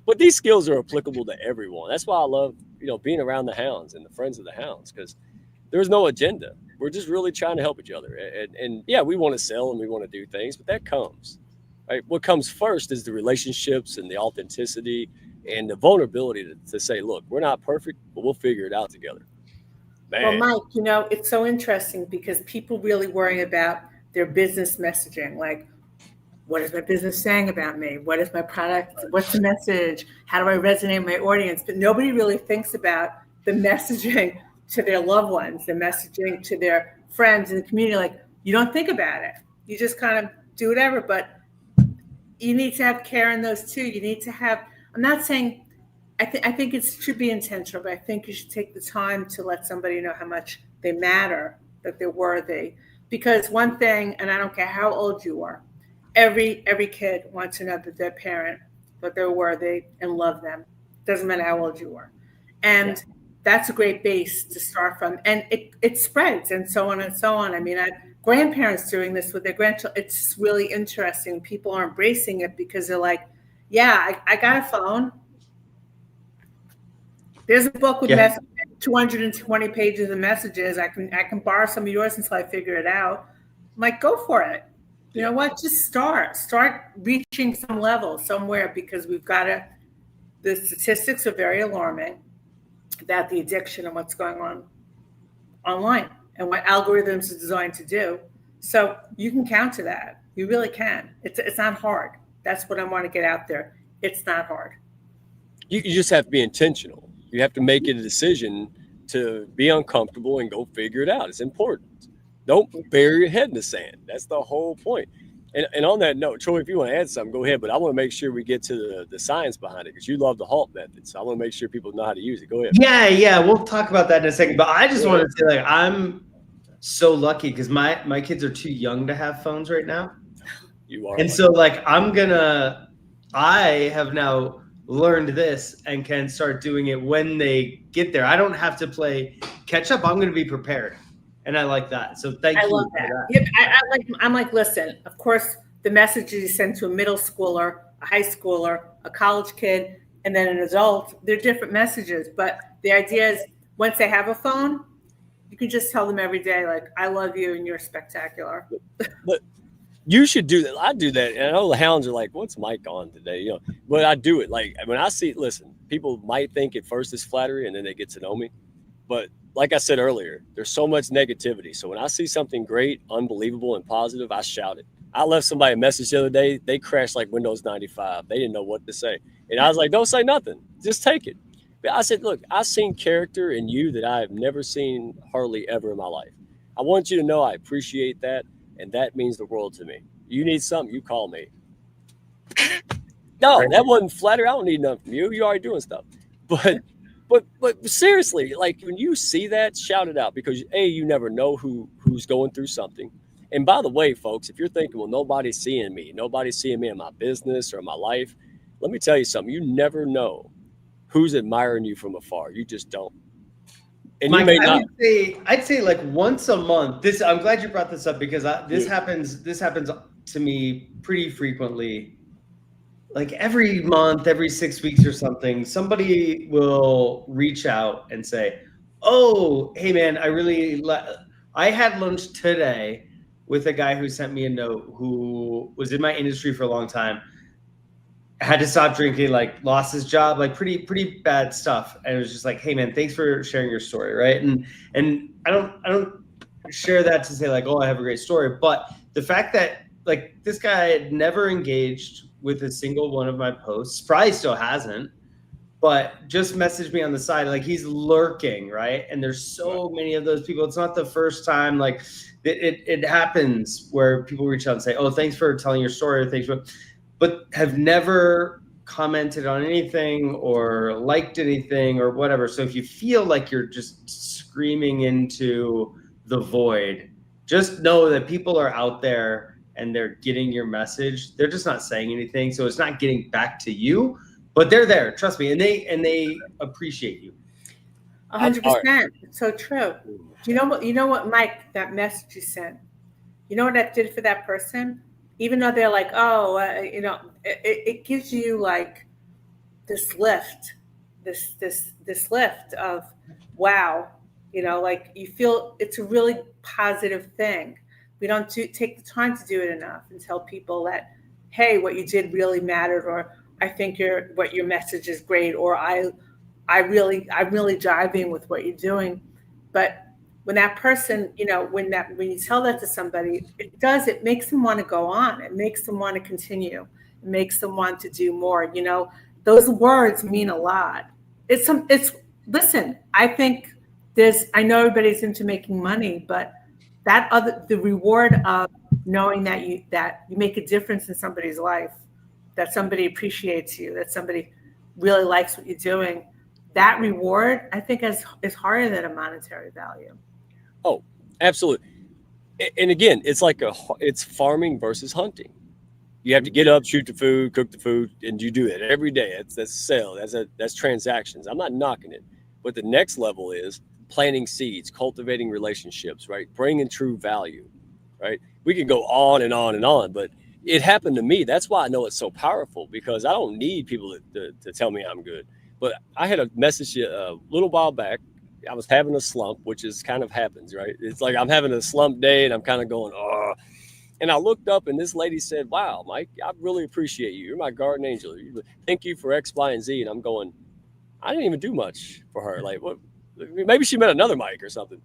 but these skills are applicable to everyone. That's why I love, being around the Hounds and the friends of the Hounds, because there's no agenda. We're just really trying to help each other. And yeah, we want to sell and we want to do things, but that comes, right? What comes first is the relationships and the authenticity and the vulnerability to say, look, we're not perfect, but we'll figure it out together. Man. Well, Mike, it's so interesting because people really worry about their business messaging. Like, what is my business saying about me? What is my product? What's the message? How do I resonate with my audience? But nobody really thinks about the messaging to their loved ones, the messaging to their friends in the community. Like, you don't think about it. You just kind of do whatever, but you need to have care in those too. You need to have, I'm not saying, I think it should be intentional, but I think you should take the time to let somebody know how much they matter, that they're worthy. Because one thing, and I don't care how old you are, every kid wants to know that their parent, that they're worthy and love them. Doesn't matter how old you are. And that's a great base to start from. And it spreads and so on and so on. I mean, grandparents doing this with their grandchildren, it's really interesting. People are embracing it because they're like, yeah, I got a phone. There's a book with 220 pages of messages. I can borrow some of yours until I figure it out. I'm like, go for it. You know what? Just start reaching some level somewhere, because the statistics are very alarming about the addiction and what's going on online and what algorithms are designed to do. So you can counter that. You really can. It's not hard. That's what I want to get out there. It's not hard. You just have to be intentional. You have to make it a decision to be uncomfortable and go figure it out. It's important. Don't bury your head in the sand. That's the whole point. And on that note, Troy, if you want to add something, go ahead. But I want to make sure we get to the science behind it, because you love the HALT method. So I want to make sure people know how to use it. Go ahead. Yeah. We'll talk about that in a second. But I just want to say, like, I'm so lucky because my kids are too young to have phones right now. You are. And so, like, I have now learned this and can start doing it when they get there. I don't have to play catch up. I'm going to be prepared. And I like that. So thank you. I love that. Yeah, I'm like, listen, of course, the messages you send to a middle schooler, a high schooler, a college kid, and then an adult, they're different messages. But the idea is once they have a phone, you can just tell them every day, like, I love you and you're spectacular. But you should do that. I do that. And I know the Hounds are like, what's Mike on today? You know, but I do it. Like when I see, listen, people might think at first it's flattery and then they get to know me. But like I said earlier, there's so much negativity. So when I see something great, unbelievable, and positive, I shout it. I left somebody a message the other day. They crashed like Windows 95. They didn't know what to say. And I was like, don't say nothing. Just take it. But I said, look, I've seen character in you that I have never seen hardly ever in my life. I want you to know I appreciate that. And that means the world to me. You need something, you call me. No, that wasn't flattery. I don't need nothing from you. You're already doing stuff. But seriously, like when you see that, shout it out because you never know who's going through something. And by the way, folks, if you're thinking, well, nobody's seeing me in my business or my life, let me tell you something. You never know who's admiring you from afar. You just don't. And Mike, you may not. I'd say like once a month. I'm glad you brought this up because this happens to me pretty frequently. Like every month, every 6 weeks or something, somebody will reach out and say, "Oh, hey man, I had lunch today with a guy who sent me a note who was in my industry for a long time, had to stop drinking, like lost his job, like pretty bad stuff. And it was just like, hey man, thanks for sharing your story, right? And I don't share that to say like, oh, I have a great story, but the fact that like this guy had never engaged with a single one of my posts, probably still hasn't, but just messaged me on the side, like he's lurking, right? And there's so many of those people. It's not the first time, like it happens where people reach out and say, oh, thanks for telling your story, or thanks for, but have never commented on anything or liked anything or whatever. So if you feel like you're just screaming into the void, just know that people are out there and they're getting your message. They're just not saying anything. So it's not getting back to you, but they're there, trust me. And they appreciate you. 100%. It's so true. You know what, Mike, that message you sent, you know what that did for that person? Even though they're like, it gives you like this lift, this lift of, wow, like you feel it's a really positive thing. We don't take the time to do it enough and tell people that, hey, what you did really mattered, or I think what your message is great, or I'm really jiving with what you're doing. But when that person, when you tell that to somebody, it makes them want to go on. It makes them want to continue. It makes them want to do more. Those words mean a lot. Listen, I think I know everybody's into making money, but the reward of knowing that you make a difference in somebody's life, that somebody appreciates you, that somebody really likes what you're doing, that reward, I think is higher than a monetary value. Oh, absolutely. And again, it's farming versus hunting. You have to get up, shoot the food, cook the food, and you do it every day. That's sale. That's transactions. I'm not knocking it. But the next level is planting seeds, cultivating relationships, right? Bringing true value, right? We can go on and on and on, but it happened to me. That's why I know it's so powerful, because I don't need people to tell me I'm good. But I had a message a little while back. I was having a slump, which is kind of happens, right? It's like I'm having a slump day and I'm kind of going, oh. And I looked up and this lady said, wow, Mike, I really appreciate you. You're my guardian angel. Thank you for X, Y, and Z. And I'm going, I didn't even do much for her. Like, what? Maybe she met another Mike or something.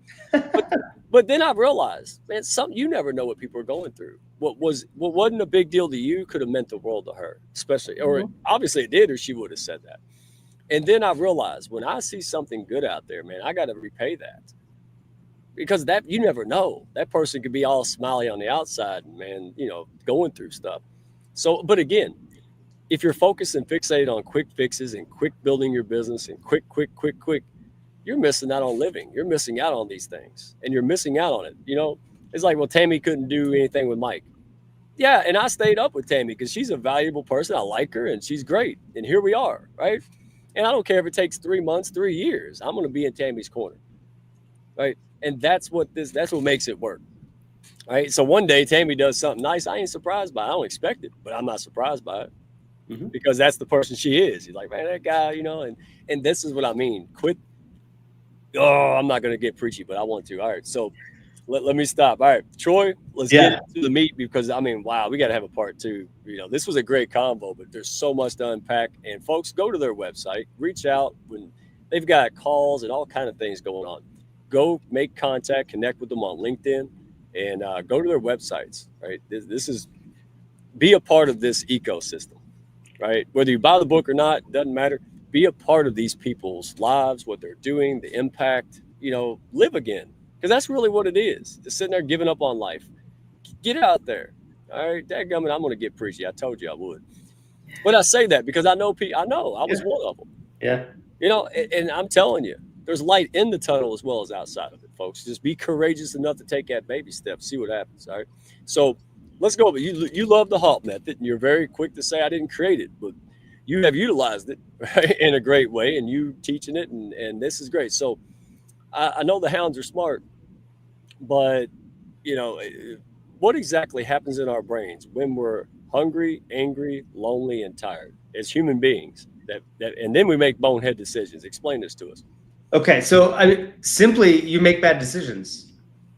But then I realized, man, you never know what people are going through. What wasn't a big deal to you could have meant the world to her, especially, or obviously it did, or she would have said that. And then I realized when I see something good out there, man, I got to repay that, because that you never know. That person could be all smiley on the outside, man, going through stuff. So, but again, if you're focused and fixated on quick fixes and quick building your business and quick, you're missing out on living. You're missing out on these things, and you're missing out on it. It's like, well, Tammy couldn't do anything with Mike. Yeah, and I stayed up with Tammy because she's a valuable person. I like her, and she's great. And here we are, right? And I don't care if it takes 3 months, 3 years. I'm going to be in Tammy's corner, right? And that's what makes it work. All right. So one day Tammy does something nice. I ain't surprised by it. I don't expect it, but I'm not surprised by it because that's the person she is. He's like, man, that guy, and this is what I mean. Quit. Oh, I'm not going to get preachy, but I want to. All right. So let me stop. All right, Troy, let's get into the meat because, I mean, wow, we got to have a part two. This was a great convo, but there's so much to unpack. And folks, go to their website, reach out when they've got calls and all kind of things going on. Go make contact, connect with them on LinkedIn, and go to their websites, right? This is, be a part of this ecosystem, right? Whether you buy the book or not, doesn't matter. Be a part of these people's lives, what they're doing, the impact, live again. Because that's really what it is. Just sitting there giving up on life. Get out there. All right, dadgummit, I'm going to get preachy. I told you I would. But I say that because I know I was one of them. Yeah. And I'm telling you, there's light in the tunnel as well as outside of it, folks. Just be courageous enough to take that baby step, see what happens. All right. So let's go. But you love the HALT method, and you're very quick to say I didn't create it, but you have utilized it, right, in a great way, and you teaching it, and this is great. So I know the Hounds are smart. But, what exactly happens in our brains when we're hungry, angry, lonely, and tired as human beings? And then we make bonehead decisions. Explain this to us. Okay, so simply you make bad decisions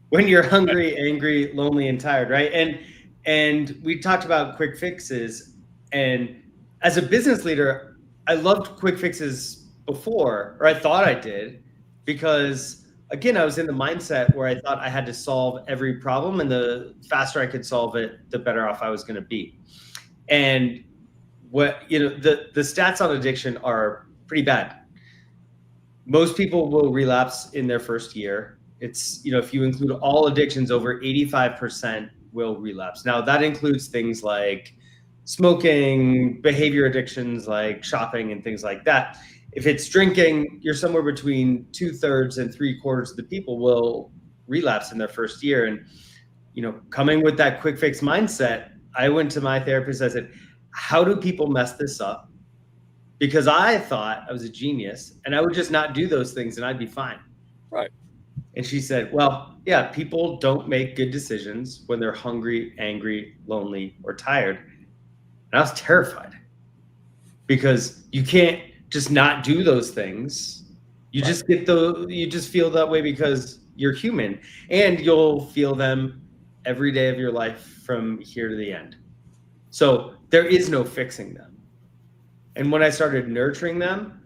when you're hungry, angry, lonely, and tired, right? And we talked about quick fixes. And as a business leader, I loved quick fixes before, or I thought I did, because again, I was in the mindset where I thought I had to solve every problem, and the faster I could solve it, the better off I was going to be. And the stats on addiction are pretty bad. Most people will relapse in their first year. It's, if you include all addictions, over 85% will relapse. Now that includes things like smoking, behavior addictions like shopping and things like that. If it's drinking, you're somewhere between 2/3 and 3/4 of the people will relapse in their first year. And, coming with that quick fix mindset, I went to my therapist. I said, how do people mess this up? Because I thought I was a genius and I would just not do those things and I'd be fine. Right. And she said, well, yeah, people don't make good decisions when they're hungry, angry, lonely, or tired. And I was terrified because you can't just not do those things. You just you just feel that way because you're human, and you'll feel them every day of your life from here to the end. So there is no fixing them. And when I started nurturing them,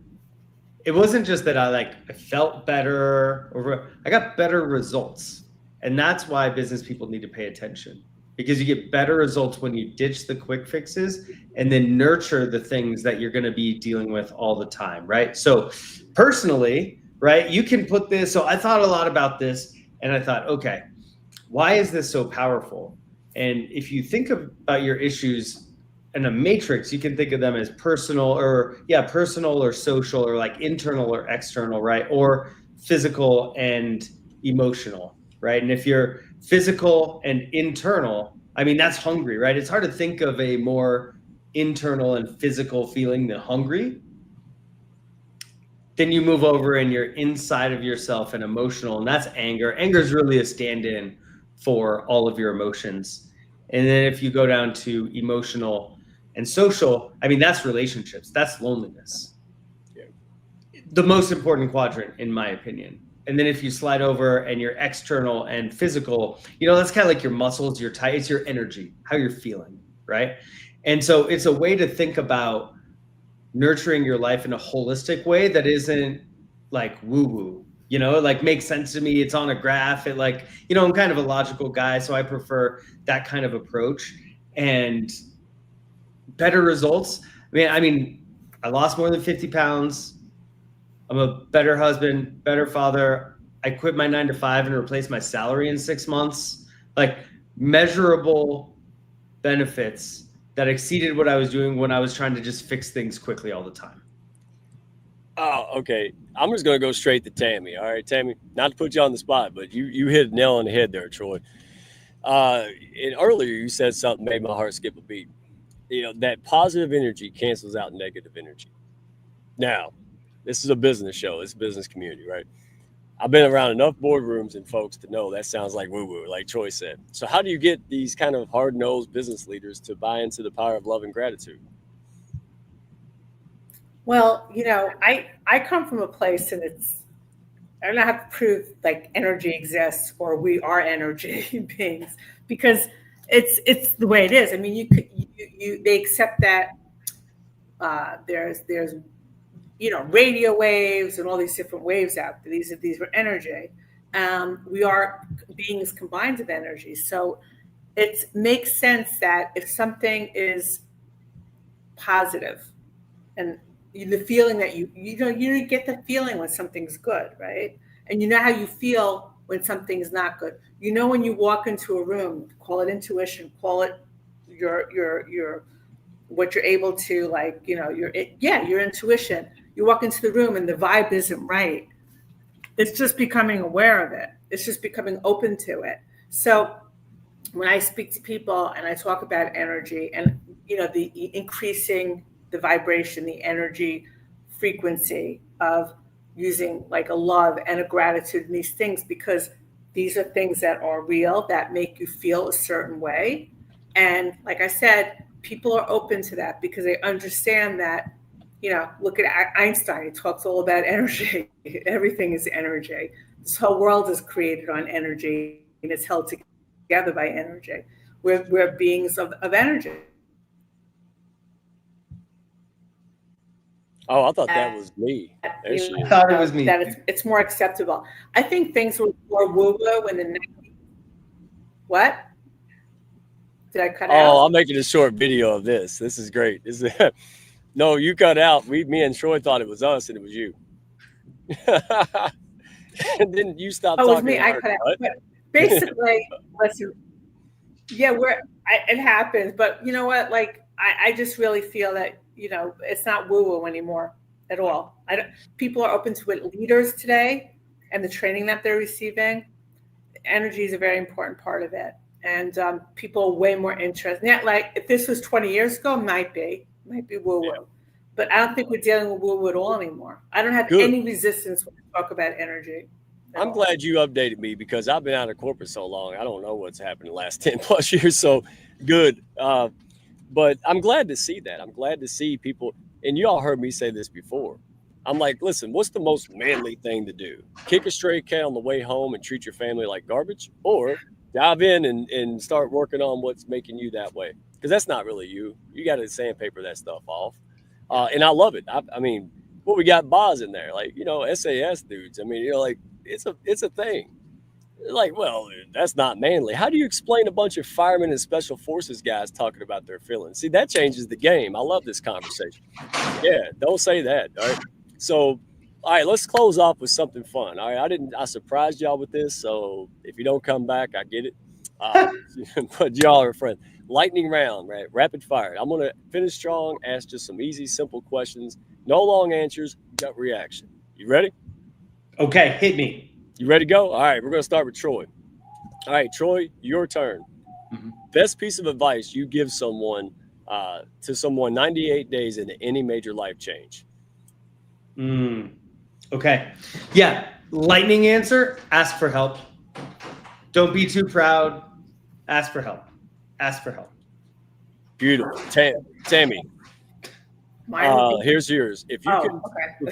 it wasn't just that I felt better, or I got better results. And that's why business people need to pay attention, because you get better results when you ditch the quick fixes and then nurture the things that you're going to be dealing with all the time, right? So personally, right, you can put this. So I thought a lot about this, and I thought, okay, why is this so powerful? And if you think about your issues in a matrix, you can think of them as personal or social, or like internal or external, right? Or physical and emotional, right? And if you're physical and internal, I mean, that's hungry, right? It's hard to think of a more internal and physical feeling than hungry. Then you move over and you're inside of yourself and emotional, and that's anger. Anger is really a stand-in for all of your emotions. And then if you go down to emotional and social, I mean, that's relationships, that's loneliness. Yeah. The most important quadrant, in my opinion. And then if you slide over and you're external and physical, that's kind of like your muscles, your tie, it's your energy, how you're feeling, right? And so it's a way to think about nurturing your life in a holistic way that isn't like woo-woo, makes sense to me. It's on a graph. It I'm kind of a logical guy, so I prefer that kind of approach. And better results. I mean, I lost more than 50 pounds. I'm a better husband, better father. I quit my 9-to-5 and replaced my salary in 6 months. Measurable benefits that exceeded what I was doing when I was trying to just fix things quickly all the time. Oh, okay. I'm just going to go straight to Tammy. All right, Tammy, not to put you on the spot, but you hit a nail on the head there, Troy. And earlier you said something made my heart skip a beat. That positive energy cancels out negative energy. Now, this is a business show. It's a business community, right? I've been around enough boardrooms and folks to know that sounds like woo-woo, like Troy said. So how do you get these kind of hard-nosed business leaders to buy into the power of love and gratitude? Well, I come from a place, and I don't have to prove like energy exists or we are energy beings, because it's the way it is. I mean, they accept that there's radio waves and all these different waves out there. These are energy. We are beings combined of energy. So it makes sense that if something is positive, and the feeling that you get the feeling when something's good, right? And you know how you feel when something's not good. When you walk into a room, call it intuition, call it your what you're able to, like, your intuition. You walk into the room and the vibe isn't right. It's just becoming aware of it. It's just becoming open to it. So when I speak to people and I talk about energy and, the increasing the vibration, the energy frequency of using like a love and a gratitude in these things, because these are things that are real, that make you feel a certain way. And like I said, people are open to that because they understand that, look at Einstein. He talks all about energy. Everything is energy. This whole world is created on energy, and it's held together by energy. We're beings of energy. Oh, I thought that was me. There she I is. thought it was me. That it's more acceptable. I think things were more woo-woo in the 90s. What? Did I cut out? Oh, I'm making a short video of this. This is great. No, you cut out. Me and Troy thought it was us, and it was you. And then you stopped Oh, it was talking. me. I cut out. But basically, listen. Yeah, it happens. But you know what? Like, I just really feel that it's not woo-woo anymore at all. People are open to it. Leaders today and the training that they're receiving, energy is a very important part of it. And people are way more interested. Yeah, like if this was 20 years ago, might be woo-woo. Yeah. But I don't think we're dealing with woo-woo at all anymore. I don't have any resistance when we talk about energy. I'm glad you updated me because I've been out of corporate so long. I don't know what's happened in the last 10 plus years. So good. But I'm glad to see that. I'm glad to see people, and you all heard me say this before. I'm like, listen, what's the most manly thing to do? Kick a stray cat on the way home and treat your family like garbage? Or dive in and start working on what's making you that way? Because that's not really you. You got to sandpaper that stuff off. And I love it. I mean, what we got Bos in there, like, SAS dudes. I mean, like, it's a thing. Like, well, that's not manly. How do you explain a bunch of firemen and special forces guys talking about their feelings? See, that changes the game. I love this conversation. Yeah, don't say that. All right. So, all right, let's close off with something fun. All right, I surprised y'all with this. So if you don't come back, I get it. But y'all are friends. Lightning round, right? Rapid fire. I'm going to finish strong, ask just some easy, simple questions. No long answers, gut reaction. You ready? Okay, hit me. You ready to go? All right, we're going to start with Troy. All right, Troy, your turn. Mm-hmm. Best piece of advice you give someone to someone 98 days into any major life change. Okay. Yeah. Lightning answer, ask for help. Don't be too proud. Ask for help. Ask for help. Beautiful. Tammy. Here's yours. If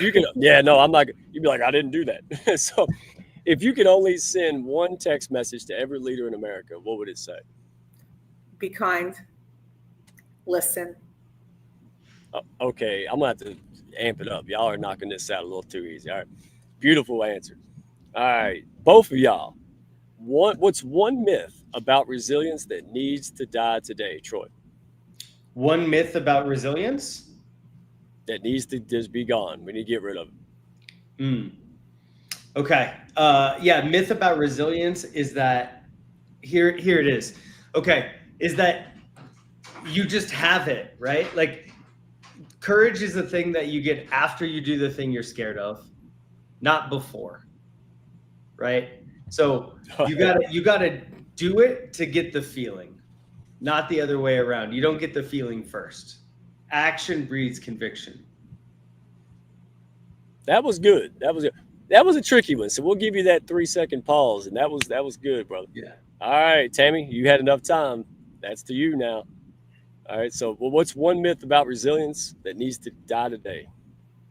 you can, yeah, no, I'm not, you'd be like, I didn't do that. So if you could only send one text message to every leader in America, what would it say? Be kind. Listen. Okay, I'm going to have to amp it up. Y'all are knocking this out a little too easy. All right. Beautiful answer. All right. Both of y'all. What's one myth about resilience that needs to die today, Troy? One myth about resilience? That needs to just be gone. We need to get rid of it. Okay. Myth about resilience is that here it is. Okay. Is that you just have it, right? Like courage is the thing that you get after you do the thing you're scared of, not before. Right? So you gotta do it to get the feeling, not the other way around. You don't get the feeling first. Action breeds conviction. That was good. That was a tricky one, so we'll give you that 3-second pause, and that was good, brother. Yeah. All right, Tammy, you had enough time. That's to you now. All right, so what's one myth about resilience that needs to die today?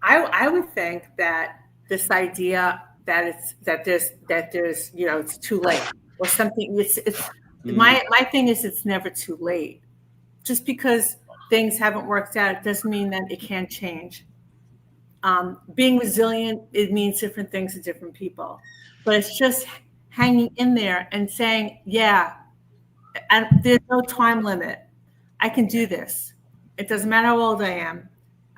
I would think that this idea that there's it's too late or something. It's my thing is it's never too late. Just because things haven't worked out, it doesn't mean that it can't change. Being resilient, it means different things to different people, but it's just hanging in there and saying, yeah, and there's no time limit. I can do this. It doesn't matter how old I am.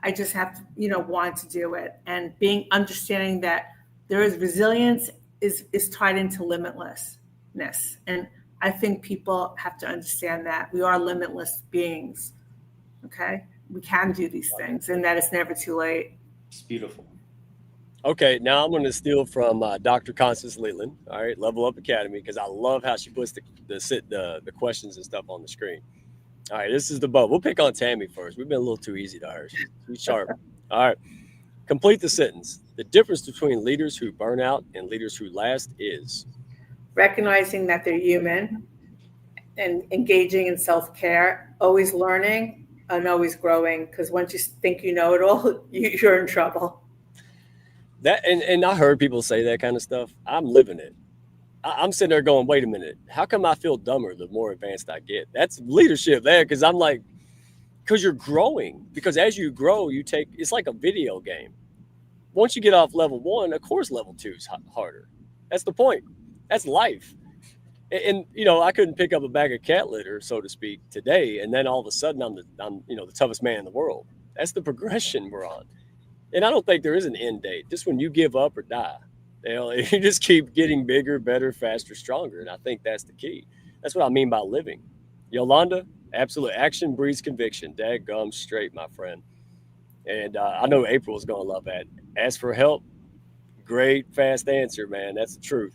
I just have to, want to do it. And understanding that there is resilience is tied into limitlessness. And I think people have to understand that we are limitless beings. Okay. We can do these things and that it's never too late. It's beautiful. Okay, now I'm going to steal from Dr. Constance Leland, all right, Level Up Academy, because I love how she puts the questions and stuff on the screen. All right, this is the boat. We'll pick on Tammy first. We've been a little too easy to her. She's sharp. All right, complete the sentence. The difference between leaders who burn out and leaders who last is? Recognizing that they're human and engaging in self-care, always learning and always growing, because once you think you know it all, you're in trouble. That and I heard people say that kind of stuff. I'm living it. I'm sitting there going, wait a minute. How come I feel dumber the more advanced I get? That's leadership there, because I'm like, because you're growing. Because as you grow, it's like a video game. Once you get off level 1, of course level 2 is harder. That's the point. That's life. And I couldn't pick up a bag of cat litter, so to speak, today, and then all of a sudden I'm the toughest man in the world. That's the progression we're on. And I don't think there is an end date. Just when you give up or die, you just keep getting bigger, better, faster, stronger. And I think that's the key. That's what I mean by living. Yolanda, absolute action breeds conviction. Daggum straight, my friend. And I know April's going to love that. Ask for help. Great, fast answer, man. That's the truth.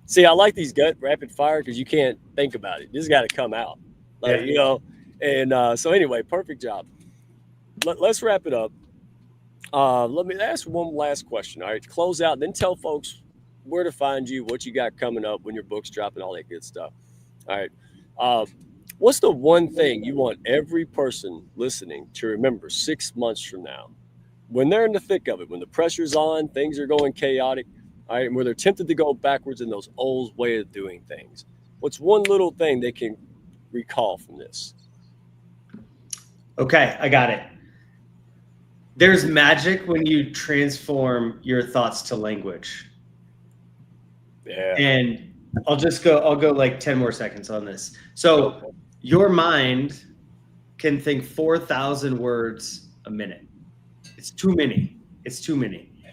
See, I like these gut rapid fire because you can't think about it. This got to come out. And so anyway, perfect job. Let's wrap it up. Let me ask one last question. All right, to close out, then tell folks where to find you, what you got coming up, when your book's dropping, all that good stuff. All right. What's the one thing you want every person listening to remember 6 months from now, when they're in the thick of it, when the pressure's on, things are going chaotic, all right, and where they're tempted to go backwards in those old way of doing things? What's one little thing they can recall from this? Okay, I got it. There's magic when you transform your thoughts to language. Yeah. And I'll go like 10 more seconds on this. So your mind can think 4,000 words a minute. It's too many.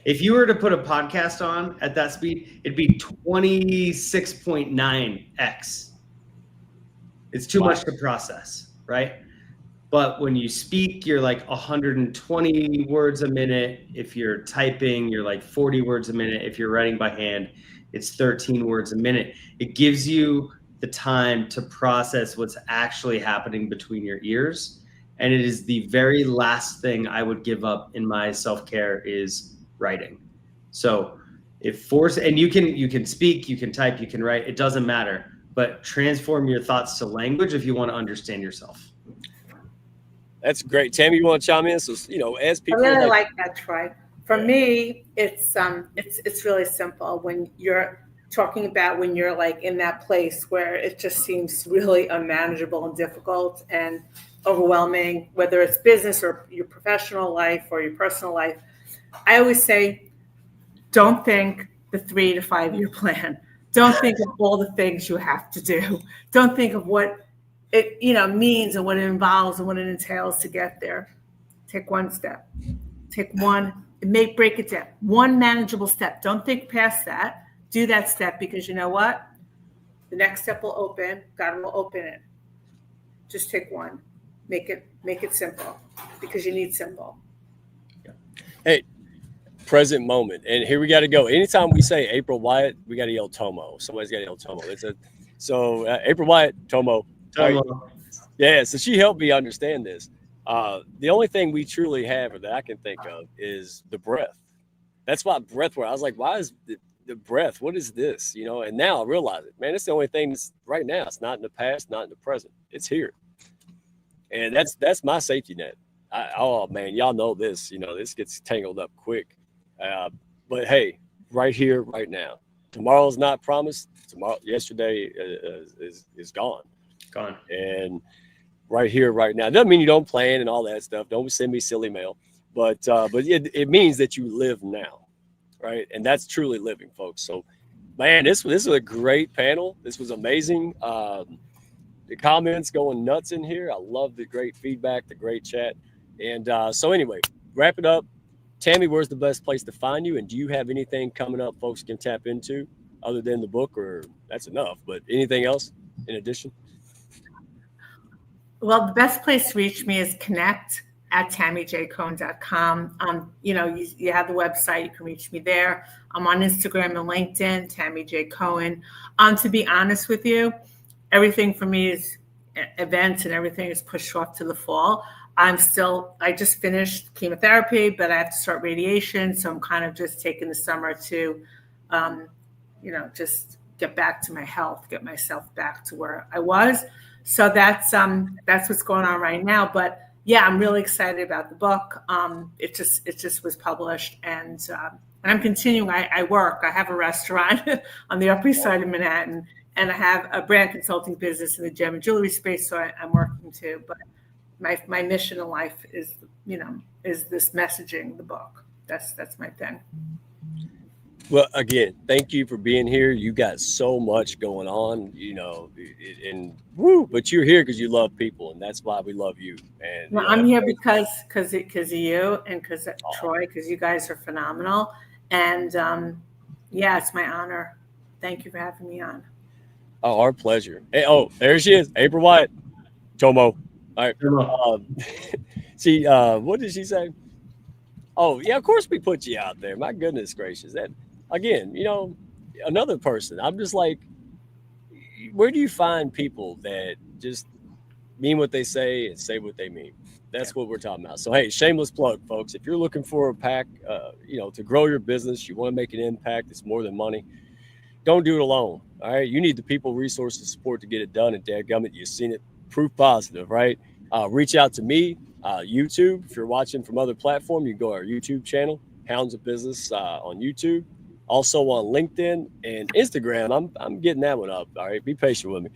If you were to put a podcast on at that speed, it'd be 26.9x. It's too much to process, right? But when you speak, you're like 120 words a minute. If you're typing, you're like 40 words a minute. If you're writing by hand, it's 13 words a minute. It gives you the time to process what's actually happening between your ears. And it is the very last thing I would give up in my self-care is writing. So and you can speak, you can type, you can write, it doesn't matter, but transform your thoughts to language if you want to understand yourself. That's great. Tammy, you want to chime in? So, as people, I really like that, Troy. For me, it's really simple. When you're talking about when you're like in that place where it just seems really unmanageable and difficult and overwhelming, whether it's business or your professional life or your personal life, I always say, don't think the 3 to 5 year plan. Don't think of all the things you have to do. Don't think of what it means and what it involves and what it entails to get there. Take one step. Take one. Break it down. One manageable step. Don't think past that. Do that step, because you know what? The next step will open. God will open it. Just take one. Make it simple, because you need simple. Hey, present moment, and here we got to go. Anytime we say April Wyatt, we got to yell Tomo. Somebody's got to yell Tomo. April Wyatt, Tomo. Yeah, so she helped me understand this. The only thing we truly have, or that I can think of, is the breath. That's why breath work. I was like, why is the breath? What is this? You know, and now I realize it, man, it's the only thing that's right now. It's not in the past, not in the present. It's here. And that's my safety net. Oh man, y'all know this, you know, this gets tangled up quick. But hey, right here, right now. Tomorrow's not promised. Yesterday is gone. And right here, right now. Doesn't mean you don't plan and all that stuff. Don't send me silly mail. But it means that you live now, right? And that's truly living, folks. So, man, this was a great panel. This was amazing. The comments going nuts in here. I love the great feedback, the great chat. And so anyway, wrap it up. Tammy, where's the best place to find you? And do you have anything coming up folks can tap into other than the book, or that's enough, but anything else in addition? Well, the best place to reach me is connect@tammyjcohen.com. You know, you have the website, you can reach me there. I'm on Instagram and LinkedIn, Tammy J. Cohen. To be honest with you, everything for me is events and everything is pushed off to the fall. I just finished chemotherapy, but I have to start radiation. So I'm kind of just taking the summer to, just get back to my health, get myself back to where I was. So that's what's going on right now. But yeah, I'm really excited about the book. It just was published, and I'm continuing. I work. I have a restaurant on the Upper East Side of Manhattan, and I have a brand consulting business in the gem and jewelry space. So I'm working too. But my mission in life is this messaging, the book. That's my thing. Well, again, thank you for being here. You got so much going on, but you're here because you love people, and that's why we love you. And well, I'm here because of you and because of Troy, because you guys are phenomenal. And it's my honor. Thank you for having me on. Oh, our pleasure. Hey, there she is, April Wyatt. Tomo. All right. See, what did she say? Oh, yeah, of course we put you out there. My goodness gracious. That, again, another person. I'm just like, where do you find people that just mean what they say and say what they mean? That's what we're talking about. So, hey, shameless plug, folks. If you're looking for a pack, to grow your business, you want to make an impact, it's more than money. Don't do it alone. All right. You need the people, resources, support to get it done. And dadgummit, you've seen it. Proof positive, right? Reach out to me, YouTube. If you're watching from other platform, you can go to our YouTube channel, Hounds of Business on YouTube. Also on LinkedIn and Instagram. I'm getting that one up. All right, be patient with me.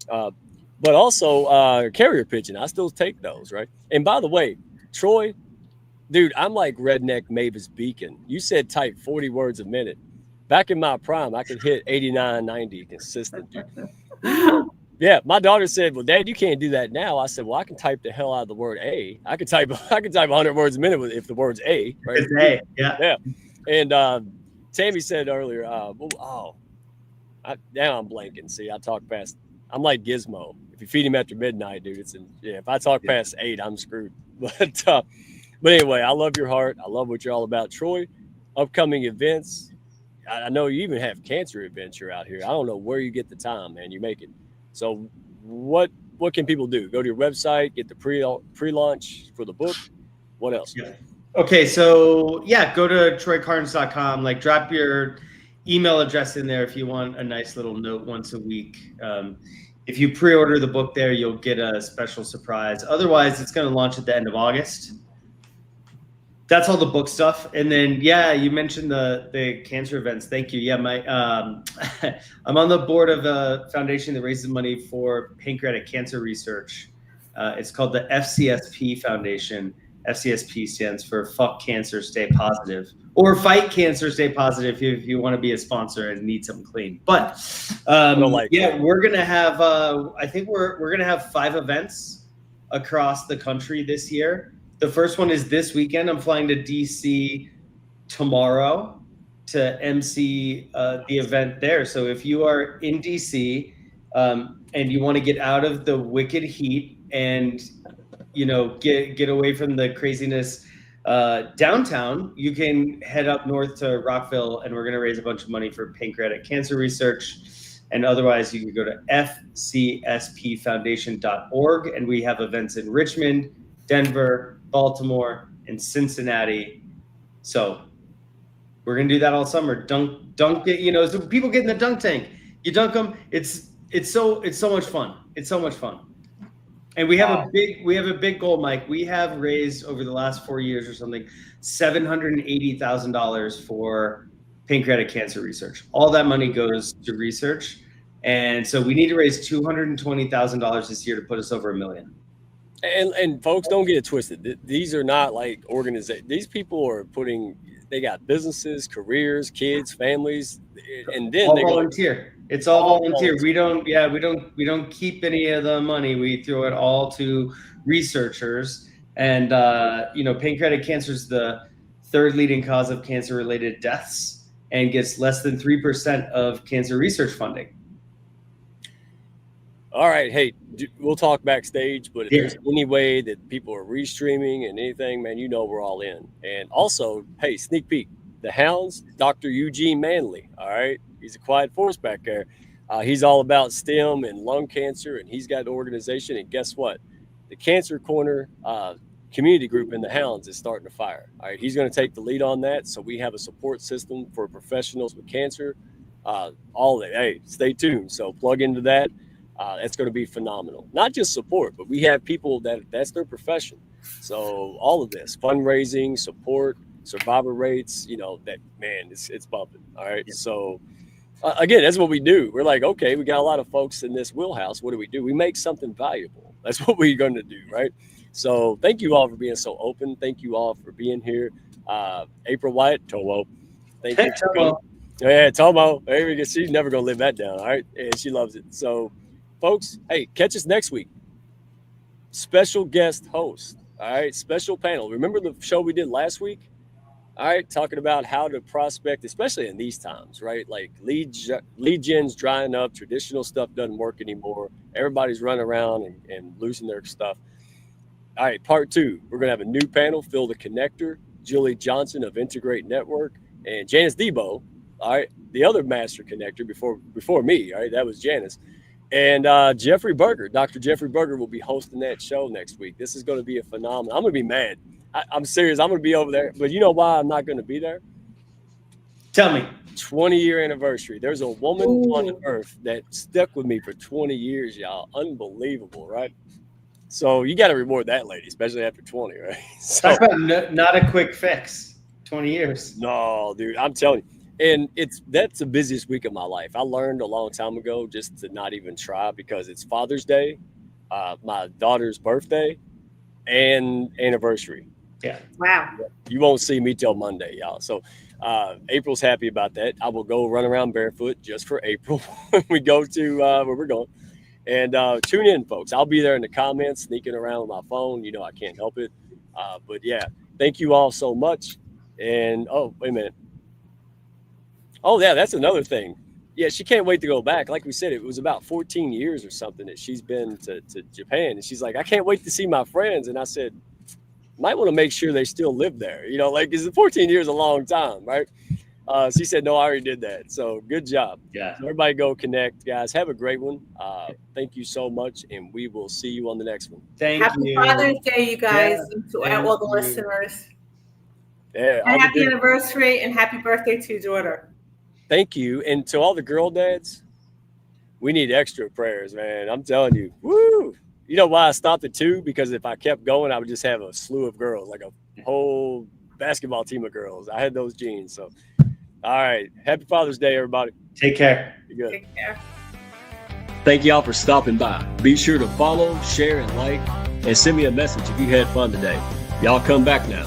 But also carrier pigeon. I still take those, right? And by the way, Troy, dude, I'm like redneck Mavis Beacon. You said type 40 words a minute. Back in my prime, I could hit 89, 90 consistent, dude. Yeah, my daughter said, "Well, Dad, you can't do that now." I said, "Well, I can type the hell out of the word A. I can type 100 words a minute if the word's A, right?" It's A, yeah. And Tammy said earlier, now I'm blanking. See, I talk past. I'm like Gizmo. If you feed him after midnight, dude, if I talk past 8, I'm screwed. But anyway, I love your heart. I love what you're all about, Troy. Upcoming events. I know you even have cancer events you're out here. I don't know where you get the time, man. You make it. So what can people do? Go to your website, get the pre-launch for the book. What else? Yeah. Okay, so go to troykarnes.com. Like, drop your email address in there if you want a nice little note once a week. If you pre-order the book there, you'll get a special surprise. Otherwise, it's going to launch at the end of August. That's all the book stuff. And then, you mentioned the cancer events. Thank you. Yeah, I'm on the board of a foundation that raises money for pancreatic cancer research. It's called the FCSP Foundation. FCSP stands for Fuck Cancer, Stay Positive, or Fight Cancer, Stay Positive if you want to be a sponsor and need something clean. But we're gonna have I think we're gonna have 5 events across the country this year. The first one is this weekend. I'm flying to DC tomorrow to MC the event there. So if you are in DC and you want to get out of the wicked heat and get away from the craziness downtown, you can head up north to Rockville, and we're going to raise a bunch of money for pancreatic cancer research. And otherwise, you can go to fcspfoundation.org, and we have events in Richmond, Denver, Baltimore, and Cincinnati. So We're gonna do that all summer. Dunk it. You know, so people get in the dunk tank. You dunk them. It's so much fun. It's so much fun. And we have a big goal, Mike. We have raised over the last 4 years or something, $780,000 for pancreatic cancer research. All that money goes to research, and so we need to raise $220,000 this year to put us over $1 million. And folks, don't get it twisted. These are not like organizations. These people are they got businesses, careers, kids, families, and then all volunteer. It's all volunteer. We don't keep any of the money. We throw it all to researchers. And pancreatic cancer is the third leading cause of cancer-related deaths and gets less than 3% of cancer research funding. All right. Hey, we'll talk backstage, but if there's any way that people are restreaming and anything, man, we're all in. And also, hey, sneak peek, the Hounds, Dr. Eugene Manley. All right. He's a quiet force back there. He's all about STEM and lung cancer, and he's got an organization. And guess what? The Cancer Corner community group in the Hounds is starting to fire. All right. He's going to take the lead on that. So we have a support system for professionals with cancer. All that. Hey, stay tuned. So plug into that. That's going to be phenomenal. Not just support, but we have people that's their profession. So all of this fundraising, support, survivor rates, it's bumping. All right. Yeah. So again, that's what we do. We're like, okay, we got a lot of folks in this wheelhouse. What do? We make something valuable. That's what we're going to do. Right. So thank you all for being so open. Thank you all for being here. April Wyatt, Tomo. Thank you. Tomo. Yeah, Tomo. She's never going to live that down. All right. And she loves it. So, folks, hey, catch us next week. Special guest host. All right. Special panel. Remember the show we did last week? All right. Talking about how to prospect, especially in these times, right? Like lead gen's drying up. Traditional stuff doesn't work anymore. Everybody's running around and losing their stuff. All right. Part 2. We're going to have a new panel. Phil the Connector, Julie Johnson of Integrate Network, and Janice Debo. All right. The other master connector before me. All right. That was Janice. And Jeffrey Berger, Dr. Jeffrey Berger will be hosting that show next week. This is going to be a phenomenon. I'm going to be mad. I'm serious. I'm going to be over there. But you know why I'm not going to be there? Tell me. 20-year anniversary. There's a woman on earth that stuck with me for 20 years, y'all. Unbelievable, right? So you got to reward that lady, especially after 20, right? So, talk about not a quick fix. 20 years. No, dude. I'm telling you. And that's the busiest week of my life. I learned a long time ago just to not even try because it's Father's Day, my daughter's birthday, and anniversary. Yeah. Wow. You won't see me till Monday, y'all. So April's happy about that. I will go run around barefoot just for April when we go to where we're going. And tune in, folks. I'll be there in the comments, sneaking around with my phone. I can't help it. But yeah, thank you all so much. And wait a minute. Oh, yeah, that's another thing. Yeah, she can't wait to go back. Like we said, it was about 14 years or something that she's been to Japan. And she's like, I can't wait to see my friends. And I said, might want to make sure they still live there. Because 14 years is a long time, right? She said, no, I already did that. So good job. Yeah. So everybody go connect, guys. Have a great one. Thank you so much. And we will see you on the next one. Happy Father's Day, you guys, and to all the listeners. Yeah. And happy anniversary and happy birthday to your daughter. Thank you. And to all the girl dads, we need extra prayers, man. I'm telling you. Woo! You know why I stopped at 2? Because if I kept going, I would just have a slew of girls, like a whole basketball team of girls. I had those genes. So, all right. Happy Father's Day, everybody. Take care. Be good. Take care. Thank y'all for stopping by. Be sure to follow, share, and like, and send me a message if you had fun today. Y'all come back now.